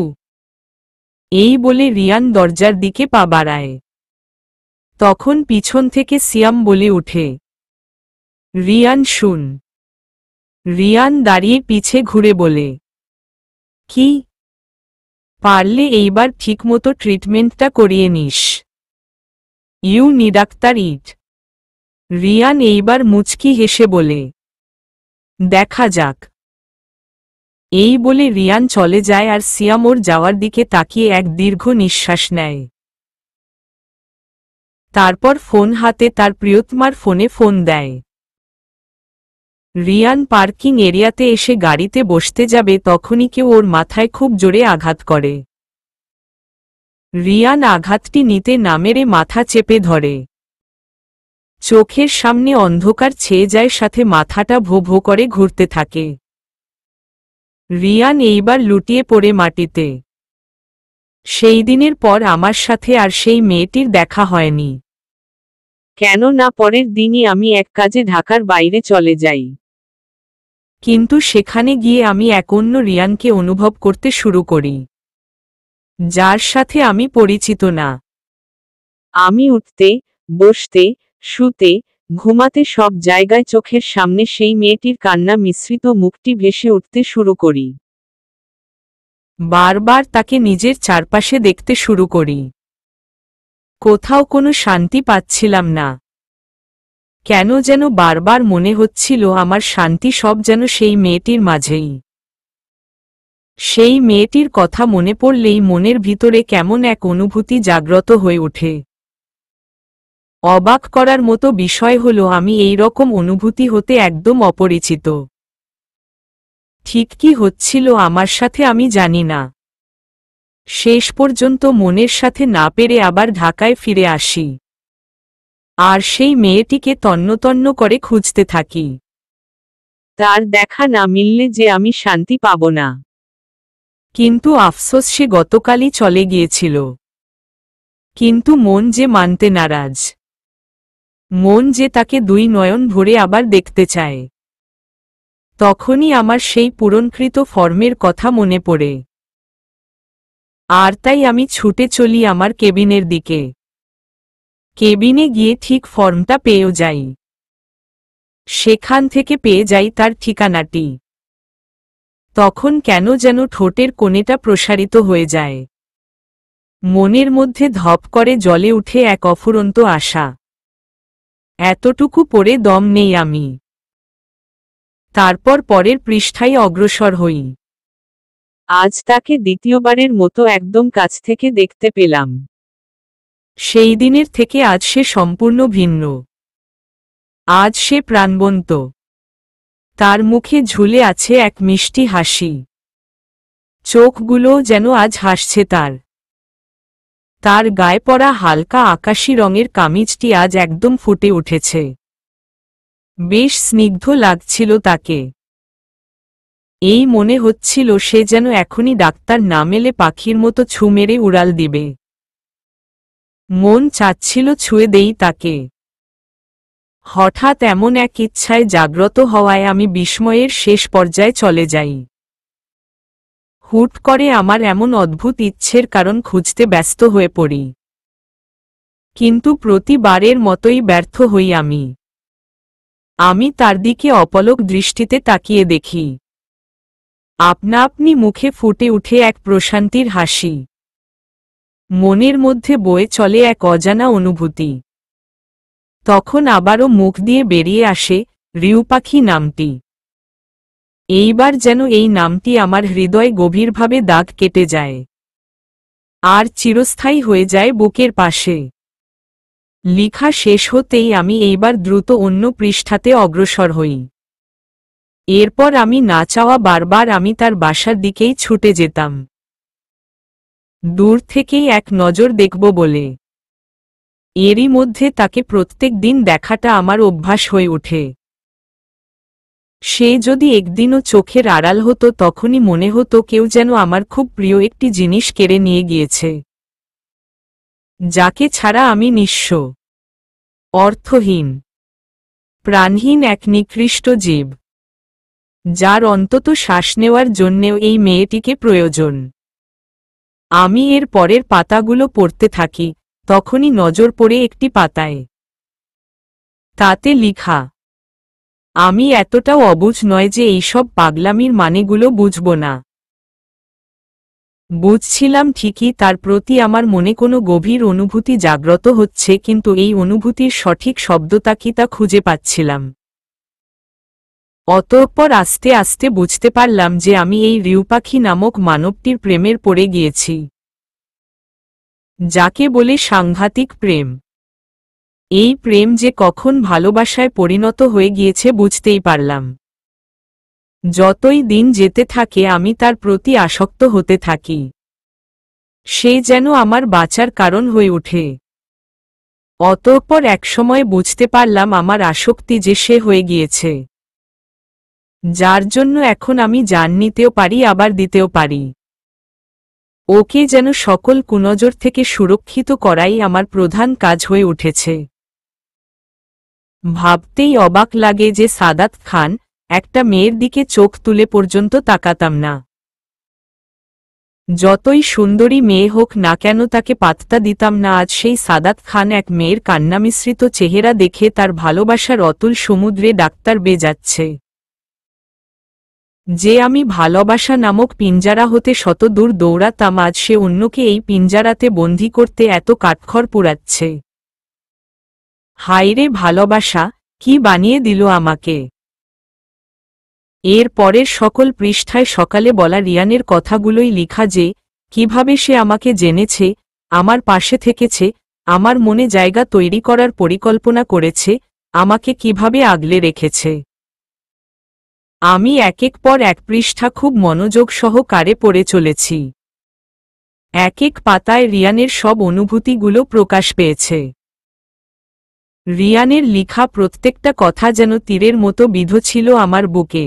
এই বলে রিয়ান দরজার দিকে পা বাড়ায়। তখন পিছন থেকে সিয়াম বলে ওঠে, রিয়ান শুন। রিয়ান দাঁড়িয়ে পিছে ঘুরে বলে, কি? পারলে এইবার ঠিকমতো ট্রিটমেন্টটা করিয়ে নিস। ডাক্তার রিয়ান এইবার মুচকি হেসে বলে, দেখা যাক। এই বলে রিয়ান চলে যায় আর সিয়াম ওর যাওয়ার দিকে তাকিয়ে এক দীর্ঘ নিঃশ্বাস নেয়। তারপর ফোন হাতে তার প্রিয়তমার ফোনে ফোন দেয়। রিয়ান পার্কিং এরিয়াতে এসে গাড়িতে বসতে যাবে, তখনই কেউ ওর মাথায় খুব জোরে আঘাত করে। রিয়ান আঘাতটি নিতে না মেরে মাথা চেপে ধরে। চোখের সামনে অন্ধকার ছেয়ে যায়, সাথে মাথাটা ভো ভো করে ঘুরতে থাকে। রিয়ান এইবার লুটিয়ে পড়ে মাটিতে। সেই দিনের পর আমার সাথে আর সেই মেয়েটির দেখা হয়নি। কেন না পরের দিনই আমি এক কাজে ঢাকার বাইরে চলে যাই। কিন্তু সেখানে গিয়ে আমি এক অন্য রিয়ানকে অনুভব করতে শুরু করি, যার সাথে আমি পরিচিত না। আমি উঠতে, বসতে, শুতে, ঘুমাতে সব জায়গায় চোখের সামনে সেই মেয়েটির কান্না মিশ্রিত মুখটি ভেসে উঠতে শুরু করি। বারবার তাকে নিজের চারপাশে দেখতে শুরু করি। কোথাও কোনো শান্তি পাচ্ছিলাম না। কেন যেন বারবার মনে হচ্ছিল আমার শান্তি সব যেন সেই মেয়েটির মাঝেই। সেই মেয়েটির কথা মনে পড়লেই মনের ভিতরে কেমন এক অনুভূতি জাগ্রত হয়ে ওঠে। অবাক করার মতো বিষয় হলো আমি এই রকম অনুভূতি হতে একদম অপরিচিত। ঠিক কি হচ্ছিল আমার সাথে আমি জানি না। শেষ পর্যন্ত মনের সাথে না পেরে আবার ঢাকায় ফিরে আসি। আর সেই মেয়েটিকে তন্নতন্ন করে খুঁজতে থাকি। তার দেখা না মিললে যে আমি শান্তি পাব না। কিন্তু আফসোস সে গতকালই চলে গিয়েছিল। কিন্তু মন যে মানতে নারাজ। মন যে তাকে দুই নয়ন ভরে আবার দেখতে চায়। তখনই আমার সেই পূরণকৃত ফর্মের কথা মনে পড়ে। আর তাই আমি ছুটে চলি আমার কেবিনের দিকে। কেবিনে গিয়ে ঠিক ফর্মটা পেয়েও যাই। সেখান থেকে পেয়ে যাই তার ঠিকানাটি। তখন কেন যেন ঠোঁটের কোণেটা প্রসারিত হয়ে যায়। মনের মধ্যে ধপ করে জ্বলে উঠে এক অফুরন্ত আশা। এতটুকু পড়ে দম নেই আমি। তারপর পরের পৃষ্ঠায় অগ্রসর হই। আজ তাকে দ্বিতীয়বারের মতো একদম কাছ থেকে দেখতে পেলাম। সেই দিনের থেকে আজ সে সম্পূর্ণ ভিন্ন। আজ সে প্রাণবন্ত। তার মুখে ঝুলে আছে এক মিষ্টি হাসি। চোখগুলোও যেন আজ হাসছে তার। তার গায়ে পরা হালকা আকাশী রঙের কামিজটি আজ একদম ফুটে উঠেছে। বেশ স্নিগ্ধ লাগছিল তাকে। এই মনে হচ্ছিল সে যেন এখনই ডাক্তার না মেলে পাখির মতো ছু মেরে উড়াল দিবে। মন চাচ্ছিল ছুঁয়ে দেই তাকে। হঠাৎ এমন এক ইচ্ছায় জাগ্রত হওয়ায় আমি বিস্ময়ের শেষ পর্যায়ে চলে যাই। হুট করে আমার এমন অদ্ভুত ইচ্ছের কারণ খুঁজতে ব্যস্ত হয়ে পড়ি, কিন্তু প্রতিবারের মতোই ব্যর্থ হই আমি। আমি তার দিকে অপলক দৃষ্টিতে তাকিয়ে দেখি, আপনা আপনি মুখে ফুটে উঠে এক প্রশান্তির হাসি। মনের মধ্যে বয়ে চলে এক অজানা অনুভূতি। তখন আবারও মুখ দিয়ে বেরিয়ে আসে রিউ পাখি নামটি। এইবার যেন এই নামটি আমার হৃদয়ে গভীরভাবে দাগ কেটে যায়, আর চিরস্থায়ী হয়ে যায় বুকের পাশে। লিখা শেষ হতেই আমি এইবার দ্রুত অন্য পৃষ্ঠাতে অগ্রসর হই। এরপর আমি না চাওয়া বারবার আমি তার বাসার দিকেই ছুটে যেতাম, দূর থেকেই এক নজর দেখব বলে। এরই মধ্যে তাকে প্রত্যেক দিন দেখাটা আমার অভ্যাস হয়ে ওঠে। সে যদি একদিনও চোখের আড়াল হতো তখনই মনে হতো কেউ যেন আমার খুব প্রিয় একটি জিনিস কেড়ে নিয়ে গিয়েছে, যাকে ছাড়া আমি নিঃস্ব, অর্থহীন, প্রাণহীন এক নিকৃষ্ট জীব, যার অন্তত শ্বাস নেওয়ার জন্যেও এই মেয়েটিকে প্রয়োজন। আমি এর পরের পাতাগুলো পড়তে থাকি, তখনই নজর পড়ে একটি পাতায়। তাতে লিখা, আমি এতটাও অবুঝ নয় যে এইসব পাগলামির মানেগুলো বুঝব না। বুঝছিলাম ঠিকই, তার প্রতি আমার মনে কোনো গভীর অনুভূতি জাগ্রত হচ্ছে, কিন্তু এই অনুভূতির সঠিক শব্দটা কি তা খুঁজে পাচ্ছিলাম। অতঃপর আস্তে আস্তে বুঝতে পারলাম যে আমি এই রিউ পাখি নামক মানবটির প্রেমের পড়ে গিয়েছি, যাকে বলে সাংঘাতিক প্রেম। এই প্রেম যে কখন ভালোবাসায় পরিণত হয়ে গিয়েছে বুঝতেই পারলাম। যতই দিন যেতে থাকে আমি তার প্রতি আসক্ত হতে থাকি। সে যেন আমার বাঁচার কারণ হয়ে ওঠে। অতঃপর একসময় বুঝতে পারলাম আমার আসক্তি যে সে হয়ে গিয়েছে, যার জন্য এখন আমি জান নিতেও পারি আবার দিতেও পারি। ওকে যেন সকল কুনজর থেকে সুরক্ষিত করাই আমার প্রধান কাজ হয়ে উঠেছে। ভাবতেই অবাক লাগে যে সাদাত খান একটা মেয়ের দিকে চোখ তুলে পর্যন্ত তাকাতাম না। যতই সুন্দরী মেয়ে হোক না কেন তাকে পাত্তা দিতাম না। আজ সেই সাদাত খান এক মেয়ের কান্নামিশ্রিত চেহারা দেখে তার ভালোবাসার অতুল সমুদ্রে ডাক্তার বেয়ে যাচ্ছে। যে আমি ভালোবাসা নামক পিঞ্জারা হতে শত দূর দৌড়াতাম, আজ সে অন্যকে এই পিঞ্জারাতে বন্দী করতে এত কাঠখড় পোড়াচ্ছে। হায়রে ভালোবাসা, কি বানিয়ে দিল আমাকে। এর পরের সকল পৃষ্ঠায় সকালে বলা রিয়ানের কথাগুলোই লিখা, যে কিভাবে সে আমাকে জেনেছে, আমার পাশে থেকেছে, আমার মনে জায়গা তৈরি করার পরিকল্পনা করেছে, আমাকে কিভাবে আগলে রেখেছে। আমি একেক পর এক পৃষ্ঠা খুব মনোযোগ সহকারে পড়ে চলেছি। এক এক পাতায় রিয়ানের সব অনুভূতিগুলো প্রকাশ পেয়েছে। রিয়ানের লিখা প্রত্যেকটা কথা যেন তীরের মতো বিঁধ ছিল আমার বুকে।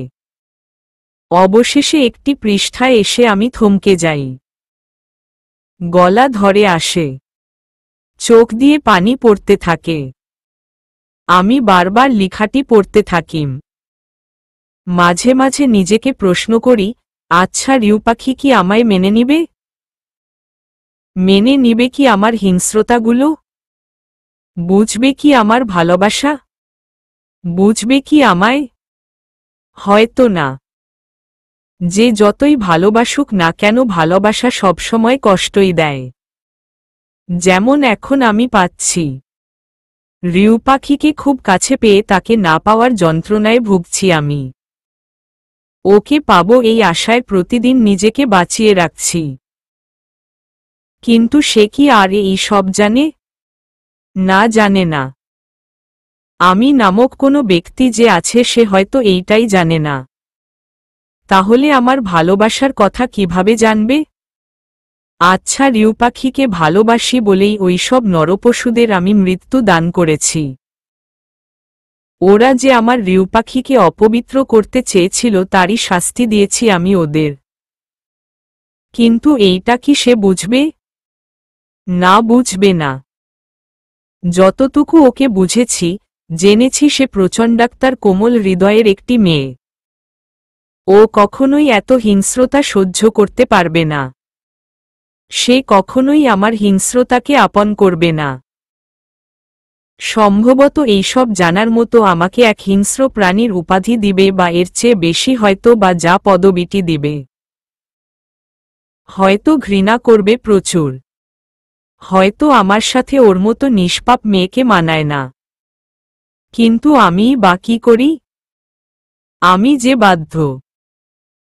অবশেষে একটি পৃষ্ঠায় এসে আমি থমকে যাই। গলা ধরে আসে, চোখ দিয়ে পানি পড়তে থাকে। আমি বারবার লেখাটি পড়তে থাকিম। মাঝে মাঝে নিজেকে প্রশ্ন করি, আচ্ছা রিউ পাখি কি আমায় মেনে নিবে? মেনে নিবে কি আমার হিংস্রতাগুলো? বুঝবে কি আমার ভালোবাসা? বুঝবে কি আমায়? হয়তো না। যে যতই ভালোবাসুক না কেন, ভালোবাসা সবসময় কষ্টই দেয়, যেমন এখন আমি পাচ্ছি। রিউ পাখিকে খুব কাছে পেয়ে তাকে না পাওয়ার যন্ত্রণায় ভুগছি আমি। ওকে পাবো এই আশায় প্রতিদিন নিজেকে বাঁচিয়ে রাখছি। কিন্তু সে কি আর এই সব জানে? না, জানে না। আমি নামক কোনো ব্যক্তি যে আছে সে হয়তো এইটাই জানে না। তাহলে আমার ভালোবাসার কথা কিভাবে জানবে? আচ্ছা, রিউ পাখিকে ভালোবাসি বলেই ওইসব নরপশুদের আমি মৃত্যু দান করেছি। ওরা যে আমার রিউ পাখিকে অপবিত্র করতে চেয়েছিল তারই শাস্তি দিয়েছি আমি ওদের। কিন্তু এইটা কি সে বুঝবে? না, বুঝবে না। যতটুকু ওকে বুঝেছি, জেনেছি সে প্রচণ্ডাক্তার কোমল হৃদয়ের একটি মেয়ে। ও কখনোই এত হিংস্রতা সহ্য করতে পারবে না। সে কখনোই আমার হিংস্রতাকে আপন করবে না। সম্ভবত এইসব জানার মতো আমাকে এক হিংস্র প্রাণীর উপাধি দিবে বা এর চেয়ে বেশি হয়তো বা যা পদবিটি দিবে। হয়তো ঘৃণা করবে প্রচুর। হয়তো আমার সাথে ওর মতো নিষ্পাপ মেয়েকে মানায় না। কিন্তু আমি বা কি করি? আমি যে বাধ্য।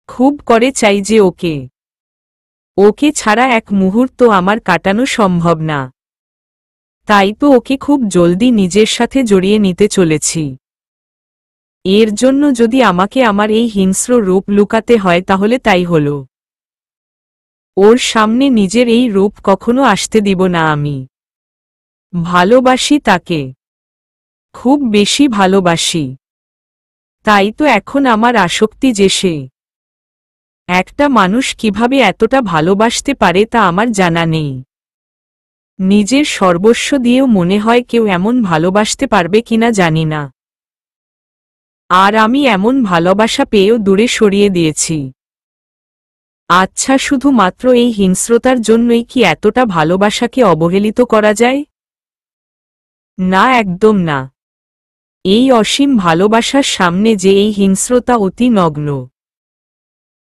খুব করে চাই যে ওকে ছাড়া এক মুহূর্ত আমার কাটানো সম্ভব না। তাই তো ওকে খুব জলদি নিজের সাথে জড়িয়ে নিতে চলেছি। এর জন্য যদি আমাকে আমার এই হিংস্র রূপ লুকাতে হয় তাহলে তাই হল। ওর সামনে নিজের এই রূপ কখনো আসতে দিব না আমি। ভালোবাসি তাকে, খুব বেশি ভালোবাসি। তাই তো এখন আমার আসক্তি যে সে। একটা মানুষ কিভাবে এতটা ভালোবাসতে পারে তা আমার জানা নেই। নিজের সর্বস্ব দিয়েও মনে হয় কেউ এমন ভালোবাসতে পারবে কিনা জানি না। আর আমি এমন ভালোবাসা পেয়েও দূরে সরিয়ে দিয়েছি। আচ্ছা, শুধুমাত্র এই হিংস্রতার জন্যই কি এতটা ভালোবাসাকে অবহেলিত করা যায়? না, একদম না। এই অসীম ভালোবাসার সামনে যে এই হিংস্রতা অতি নগ্ন।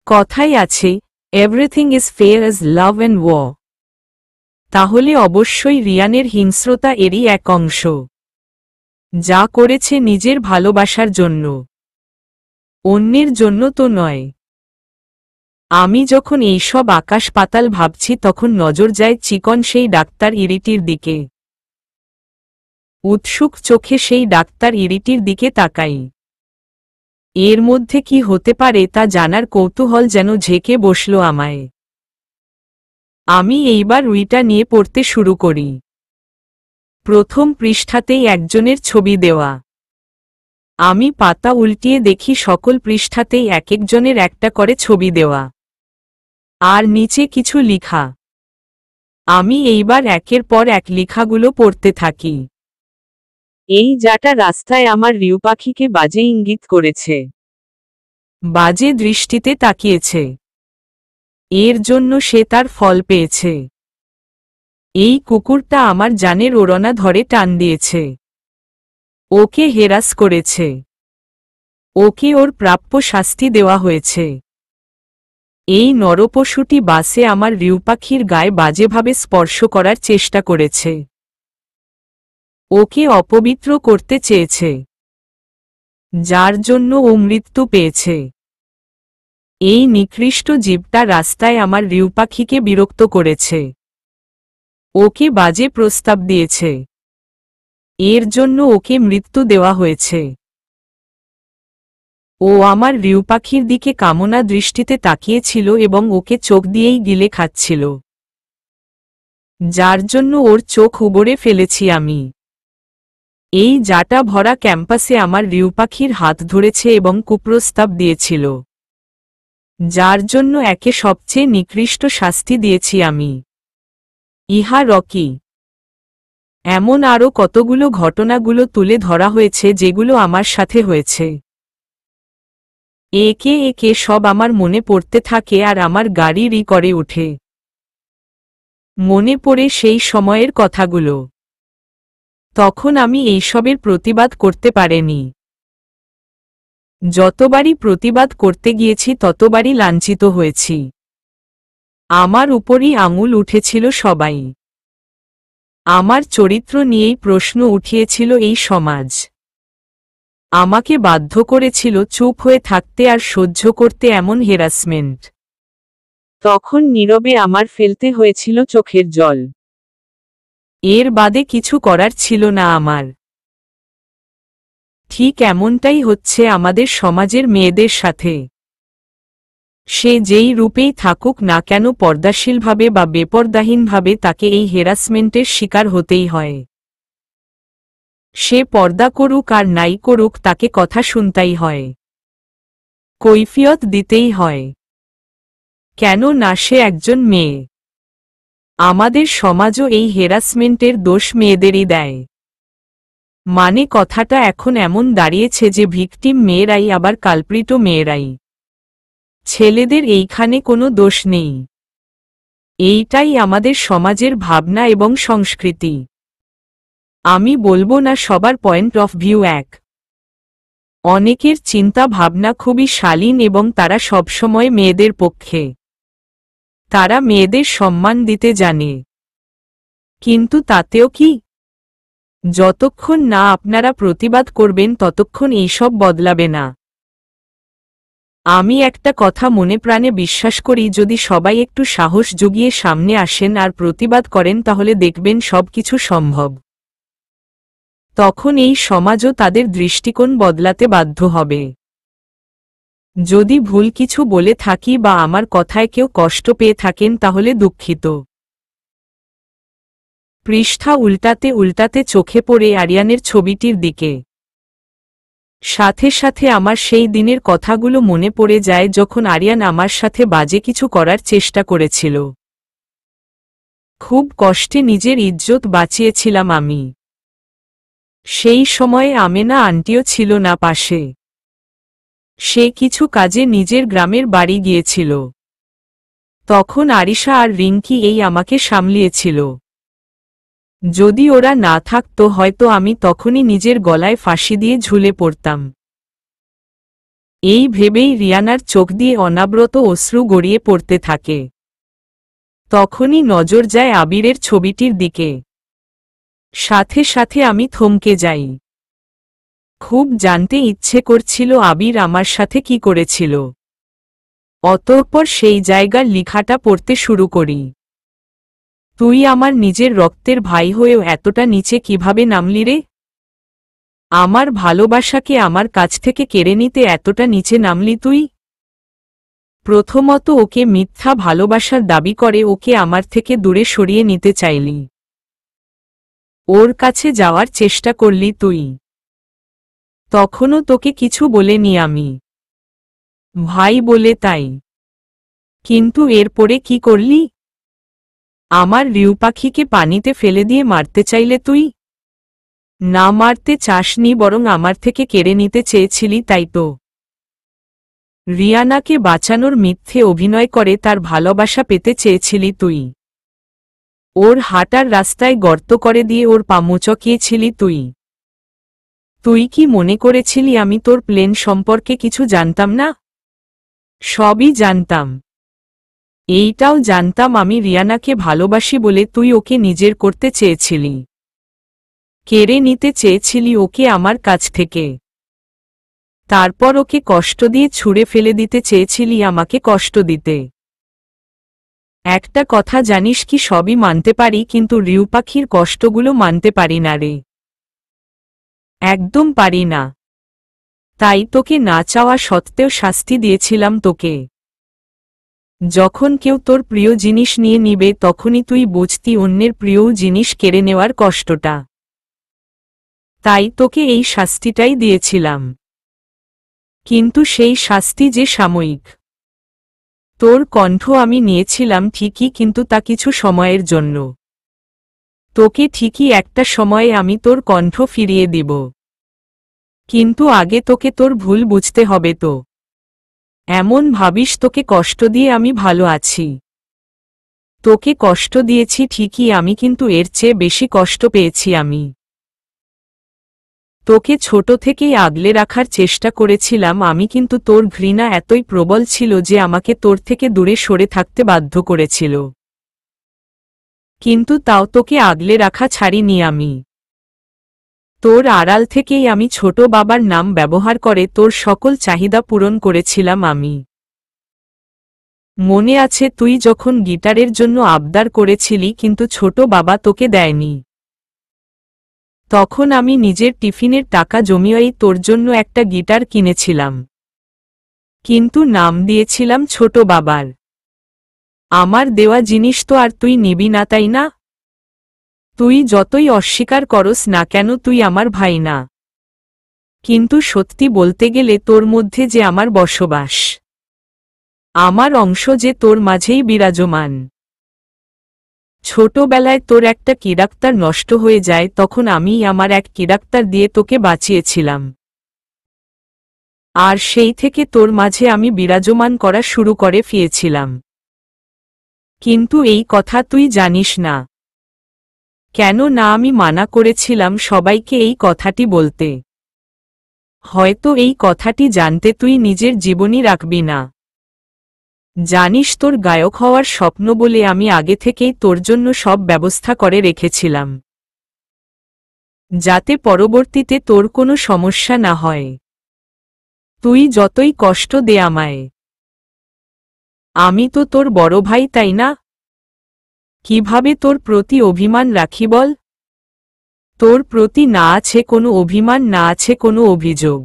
কথাই আছে, everything is fair as love and war. তাহলে অবশ্যই রিয়ানের হিংস্রতা এরই এক অংশ। যা করেছে নিজের ভালোবাসার জন্য, অন্যের জন্য তো নয়। আমি যখন এইসব আকাশ পাতাল ভাবছি তখন নজর যায় চিকন সেই ডাক্তার ইরিটির দিকে। উৎসুক চোখে সেই ডাক্তার ইরিটির দিকে তাকাই। এর মধ্যে কি হতে পারে তা জানার কৌতূহল যেন ঝেঁকে বসল আমায়। আমি এইবার উইটা নিয়ে পড়তে শুরু করি। প্রথম পৃষ্ঠাতেই একজনের ছবি দেওয়া। আমি পাতা উল্টিয়ে দেখি সকল পৃষ্ঠাতেই এক একজনের একটা করে ছবি দেওয়া, আর নিচে কিছু লিখা। আমি এইবার একের পর এক লেখাগুলো পড়তে থাকি। এই যাটা রাস্তায় আমার রিউ পাখিকে বাজে ইঙ্গিত করেছে, বাজে দৃষ্টিতে তাকিয়েছে। এর জন্য সে তার ফল পেয়েছে। এই কুকুরটা আমার জানের ওড়না ধরে টান দিয়েছে, ওকে হেরাস করেছে। ওকে ওর প্রাপ্য শাস্তি দেওয়া হয়েছে। এই নরপশুটি বাসে আমার রিউ পাখির গায়ে বাজেভাবে স্পর্শ করার চেষ্টা করেছে। ওকে অপবিত্র করতে চেয়েছে, যার জন্য ও মৃত্যু পেয়েছে। এই নিকৃষ্ট জীবটা রাস্তায় আমার রিউ পাখিকে বিরক্ত করেছে, ওকে বাজে প্রস্তাব দিয়েছে। এর জন্য ওকে মৃত্যু দেওয়া হয়েছে। ও আমার রিউ পাখির দিকে কামনা দৃষ্টিতে তাকিয়েছিল এবং ওকে চোখ দিয়েই গিলে খাচ্ছিল, যার জন্য ওর চোখ উবড়ে ফেলেছি আমি। এই জাটা ভরা ক্যাম্পাসে আমার রিউ পাখির হাত ধরেছে এবং কুপ্রস্তাব দিয়েছিল, যার জন্য একে সবচেয়ে নিকৃষ্ট শাস্তি দিয়েছি আমি। ইহা রকি। এমন আরও কতগুলো ঘটনাগুলো তুলে ধরা হয়েছে যেগুলো আমার সাথে হয়েছে। একে একে সব আমার মনে পড়তে থাকে আর আমার গাড়ি রি করে ওঠে। মনে পড়ে সেই সময়ের কথাগুলো। তখন আমি এইসবের প্রতিবাদ করতে পারিনি। যতবারই প্রতিবাদ করতে গিয়েছি ততবারই লাঞ্ছিত হয়েছি। আমার উপরই আঙুল উঠেছিল সবাই। আমার চরিত্র নিয়েই প্রশ্ন উঠিয়েছিল এই সমাজ। আমাকে বাধ্য করেছিল চুপ হয়ে থাকতে আর সহ্য করতে এমন হেরাসমেন্ট। তখন নীরবে আমার ফেলতে হয়েছিল চোখের জল। এর বাদে কিছু করার ছিল না আমার। ঠিক এমনটাই হচ্ছে আমাদের সমাজের মেয়েদের সাথে। সে যেই রূপেই থাকুক না কেন, পর্দাশীলভাবে বা বেপর্দাহীনভাবে তাকে এই হেরাসমেন্টের শিকার হতেই হয়। সে পর্দা করুক আর নাই করুক তাকে কথা শুনতেই হয়, কৈফিয়ত দিতেই হয়। কেন না সে একজন মেয়ে। আমাদের সমাজও এই হেরাসমেন্টের দোষ মেয়েদেরই দেয়। মানে কথাটা এখন এমন দাঁড়িয়েছে যে ভিকটিম মেয়েরাই আবার কালপ্রিটও মেয়েরাই। ছেলেদের এইখানে কোনো দোষ নেই। এইটাই আমাদের সমাজের ভাবনা এবং সংস্কৃতি। আমি বলবো না সবার পয়েন্ট অফ ভিউ এক। অনেকের চিন্তা ভাবনা খুবই শালীন এবং তারা সবসময় মেয়েদের পক্ষে। তারা মেয়েদের সম্মান দিতে জানে। কিন্তু তাতেও কি? যতক্ষণ না আপনারা প্রতিবাদ করবেন ততক্ষণ এইসব বদলাবে না। আমি একটা কথা মনে প্রাণে বিশ্বাস করি, যদি সবাই একটু সাহস জুগিয়ে সামনে আসেন আর প্রতিবাদ করেন তাহলে দেখবেন সবকিছু সম্ভব। তখন এই সমাজও তাদের দৃষ্টিকোণ বদলাতে বাধ্য হবে। যদি ভুল কিছু বলে থাকি বা আমার কথায় কেউ কষ্ট পেয়ে থাকেন তাহলে দুঃখিত। পৃষ্ঠা উল্টাতে উল্টাতে চোখে পড়ে আরিয়ানের ছবিটির দিকে। সাথে সাথে আমার সেই দিনের কথাগুলো মনে পড়ে যায় যখন আরিয়ান আমার সাথে বাজে কিছু করার চেষ্টা করেছিল। খুব কষ্টে নিজের ইজ্জত বাঁচিয়েছিলাম আমি। সেই সময়ে আমেনা আন্টিও ছিল না পাশে। সে কিছু কাজে নিজের গ্রামের বাড়ি গিয়েছিল। তখন আরিশা আর রিঙ্কি এই আমাকে সামলিয়েছিল। যদি ওরা না থাকতো হয়তো আমি তখনই নিজের গলায় ফাঁসি দিয়ে ঝুলে পড়তাম। এই ভেবেই রিয়ানার চোখ দিয়ে অনাব্রত অশ্রু গড়িয়ে পড়তে থাকে। তখনই নজর যায় আবিরের ছবিটির দিকে। সাথে সাথে আমি থমকে যাই। খুব জানতে ইচ্ছে করছিল আবির আমার সাথে কি করেছিল। অতঃপর সেই জায়গার লেখাটা পড়তে শুরু করি। তুই আমার নিজের রক্তের ভাই হয়েও এতটা নিচে কিভাবে নামলি রে? আমার ভালোবাসাকে আমার কাছ থেকে কেড়ে নিতে এতটা নিচে নামলি তুই? প্রথমত ওকে মিথ্যা ভালোবাসার দাবি করে ওকে আমার থেকে দূরে সরিয়ে নিতে চাইলি। ওর কাছে যাওয়ার চেষ্টা করলি তুই। তখনও তোকে কিছু বলিনি আমি। ভাই বলে তাই। কিন্তু এরপরে কি করলি? আমার রিউ পাখিকে পানিতে ফেলে দিয়ে মারতে চাইলে তুই? না, মারতে চাসনি, বরং আমার থেকে কেড়ে নিতে চেয়েছিলি, তাই তো? রিয়ানাকে বাঁচানোর মিথ্যে অভিনয় করে তার ভালোবাসা পেতে চেয়েছিলি তুই। ওর হাঁটার রাস্তায় গর্ত করে দিয়ে ওর পা মুচকিয়েছিলি তুই। তুই কি মনে করেছিলি আমি তোর প্ল্যান সম্পর্কে কিছু জানতাম না? সবই জানতাম। এইটাও জানতাম আমি রিয়ানাকে ভালোবাসি বলে তুই ওকে নিজের করতে চেয়েছিলি। কেড়ে নিতে চেয়েছিলি ওকে আমার কাছ থেকে। তারপর ওকে কষ্ট দিয়ে ছুঁড়ে ফেলে দিতে চেয়েছিলি আমাকে কষ্ট দিতে। একটা কথা জানিস কি, সবই মানতে পারি কিন্তু রিউ পাখির কষ্টগুলো মানতে পারি না রে। একদম পারি না। তাই তোকে না চাওয়া সত্ত্বেও শাস্তি দিয়েছিলাম তোকে। যখন কেউ তোর প্রিয় জিনিস নিয়ে নিবে তখনই তুই বুঝতি অন্যের প্রিয় জিনিস কেড়ে নেওয়ার কষ্টটা। তাই তোকে এই শাস্তিটাই দিয়েছিলাম। কিন্তু সেই শাস্তি যে সাময়িক। তোর কণ্ঠ আমি নিয়েছিলাম ঠিকই, কিন্তু তা কিছু সময়ের জন্য। তোকে ঠিকই একটা সময়ে আমি তোর কণ্ঠ ফিরিয়ে দিব। কিন্তু আগে তোকে তোর ভুল বুঝতে হবে তো। এমন ভাবিস তোকে কষ্ট দিয়ে আমি ভালো আছি। তোকে কষ্ট দিয়েছি ঠিকই আমি, কিন্তু এর চেয়ে বেশি কষ্ট পেয়েছি আমি। তোকে ছোট থেকেই আগলে রাখার চেষ্টা করেছিলাম আমি, কিন্তু তোর ঘৃণা এতই প্রবল ছিল যে আমাকে তোর থেকে দূরে সরে থাকতে বাধ্য করেছিল। কিন্তু তাও তোকে আগলে রাখা ছাড়িনি আমি। তোর আড়াল থেকেই আমি ছোট বাবার নাম ব্যবহার করে তোর সকল চাহিদা পূরণ করেছিলাম আমি। মনে আছে তুই যখন গিটারের জন্য আবদার করেছিলি কিন্তু ছোট বাবা তোকে দেয়নি? তখন আমি নিজের টিফিনের টাকা জমিয়েই তোর জন্য একটা গিটার কিনেছিলাম। কিন্তু নাম দিয়েছিলাম ছোট বাবার। আমার দেওয়া জিনিস তো আর তুই নিবি না, তাই না? তুই যতই অস্বীকার করস না কেন তুই আমার ভাই না। কিন্তু সত্যি বলতে গেলে তোর মধ্যে যে আমার বসবাস, আমার অংশ যে তোর মাঝেই বিরাজমান। ছোটবেলায় তোর একটা কিডাক্তার নষ্ট হয়ে যায় তখন আমি আমার এক কিডাক্তার দিয়ে তোকে বাঁচিয়েছিলাম। আর সেই থেকে তোর মাঝে আমি বিরাজমান করা শুরু করে ফিয়েছিলাম। কিন্তু এই কথা তুই জানিস না। কেন না আমি মানা করেছিলাম সবাইকে এই কথাটি বলতে। হয়তো এই কথাটি জানতে তুই নিজের জীবনই রাখবি না। জানিস তোর গায়ক হওয়ার স্বপ্ন বলে আমি আগে থেকেই তোর জন্য সব ব্যবস্থা করে রেখেছিলাম, যাতে পরবর্তীতে তোর কোনো সমস্যা না হয়। তুই যতই কষ্ট দে আমায়, আমি তো তোর বড় ভাই, তাই না? কিভাবে তোর প্রতি অভিমান রাখি বল? তোর প্রতি না আছে কোনো অভিমান, না আছে কোনো অভিযোগ।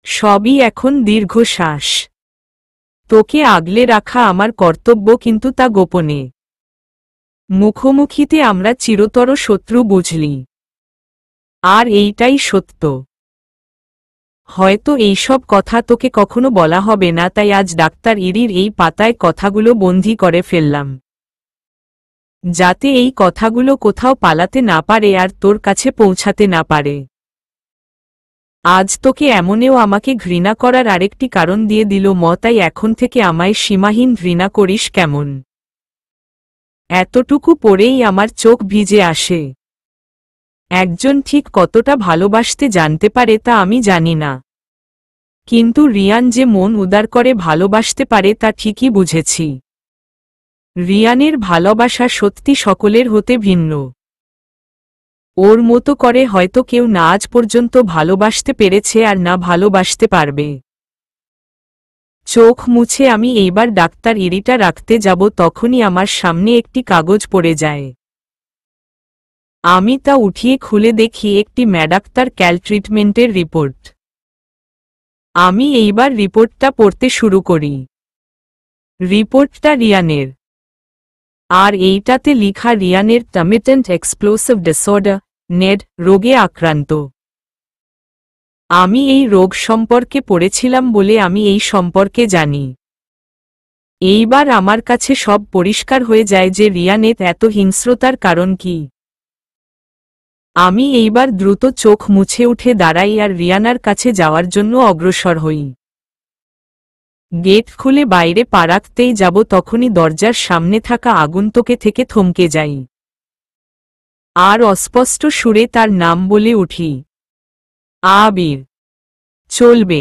সবই এখন দীর্ঘশ্বাস। তোকে আগলে রাখা আমার কর্তব্য, কিন্তু তা গোপনে। মুখোমুখিতে আমরা চিরতর শত্রু, বুঝলি? আর এইটাই সত্য। হয়তো এইসব কথা তোকে কখনো বলা হবে না, তাই আজ ডাক্তার ইরির এই পাতায় কথাগুলো বন্দী করে ফেললাম, যাতে এই কথাগুলো কোথাও পালাতে না পারে আর তোর কাছে পৌঁছাতে না পারে। আজ তোকে এমনেও আমাকে ঘৃণা করার আরেকটি কারণ দিয়ে দিল তাই এখন থেকে আমায় সীমাহীন ঘৃণা করিস কেমন? এতটুকু পরেই আমার চোখ ভিজে আসে। একজন ঠিক কতটা ভালোবাসতে জানতে পারে তা আমি জানি না, কিন্তু রিয়ান যে মন উদার করে ভালোবাসতে পারে তা ঠিকই বুঝেছি। রিয়ানের ভালোবাসা সত্যি সকলের হতে ভিন্ন। ওর মতো করে হয়তো কেউ না আজ পর্যন্ত ভালোবাসতে পেরেছে আর না ভালোবাসতে পারবে। চোখ মুছে আমি এইবার ডাক্তার ইরিটা রাখতে যাব, তখনই আমার সামনে একটি কাগজ পড়ে যায়। আমি তা উঠিয়ে খুলে দেখি একটি ম্যাডাক্তার ক্যাল ট্রিটমেন্টের রিপোর্ট। আমি এইবার রিপোর্টটা পড়তে শুরু করি। রিপোর্টটা রিয়ানের, আর এইটাতে লিখা রিয়ানের টার্মিটেন্ট এক্সপ্লোসিভ ডিসঅর্ডার নেড রোগে আক্রান্ত। আমি এই রোগ সম্পর্কে পড়েছিলাম বলে আমি এই সম্পর্কে জানি। এইবার আমার কাছে সব পরিষ্কার হয়ে যায় যে রিয়ানের এত হিংস্রতার কারণ কি। আমি এইবার দ্রুত চোখ মুছে উঠে দাঁড়াই আর রিয়ানার কাছে যাওয়ার জন্য অগ্রসর হই। গেট খুলে বাইরে পা রাখতেই যাব, তখনই দরজার সামনে থাকা আগন্তুকে থেকে থমকে যাই আর অস্পষ্ট সুরে তার নাম বলে উঠি, আবির। চলবে।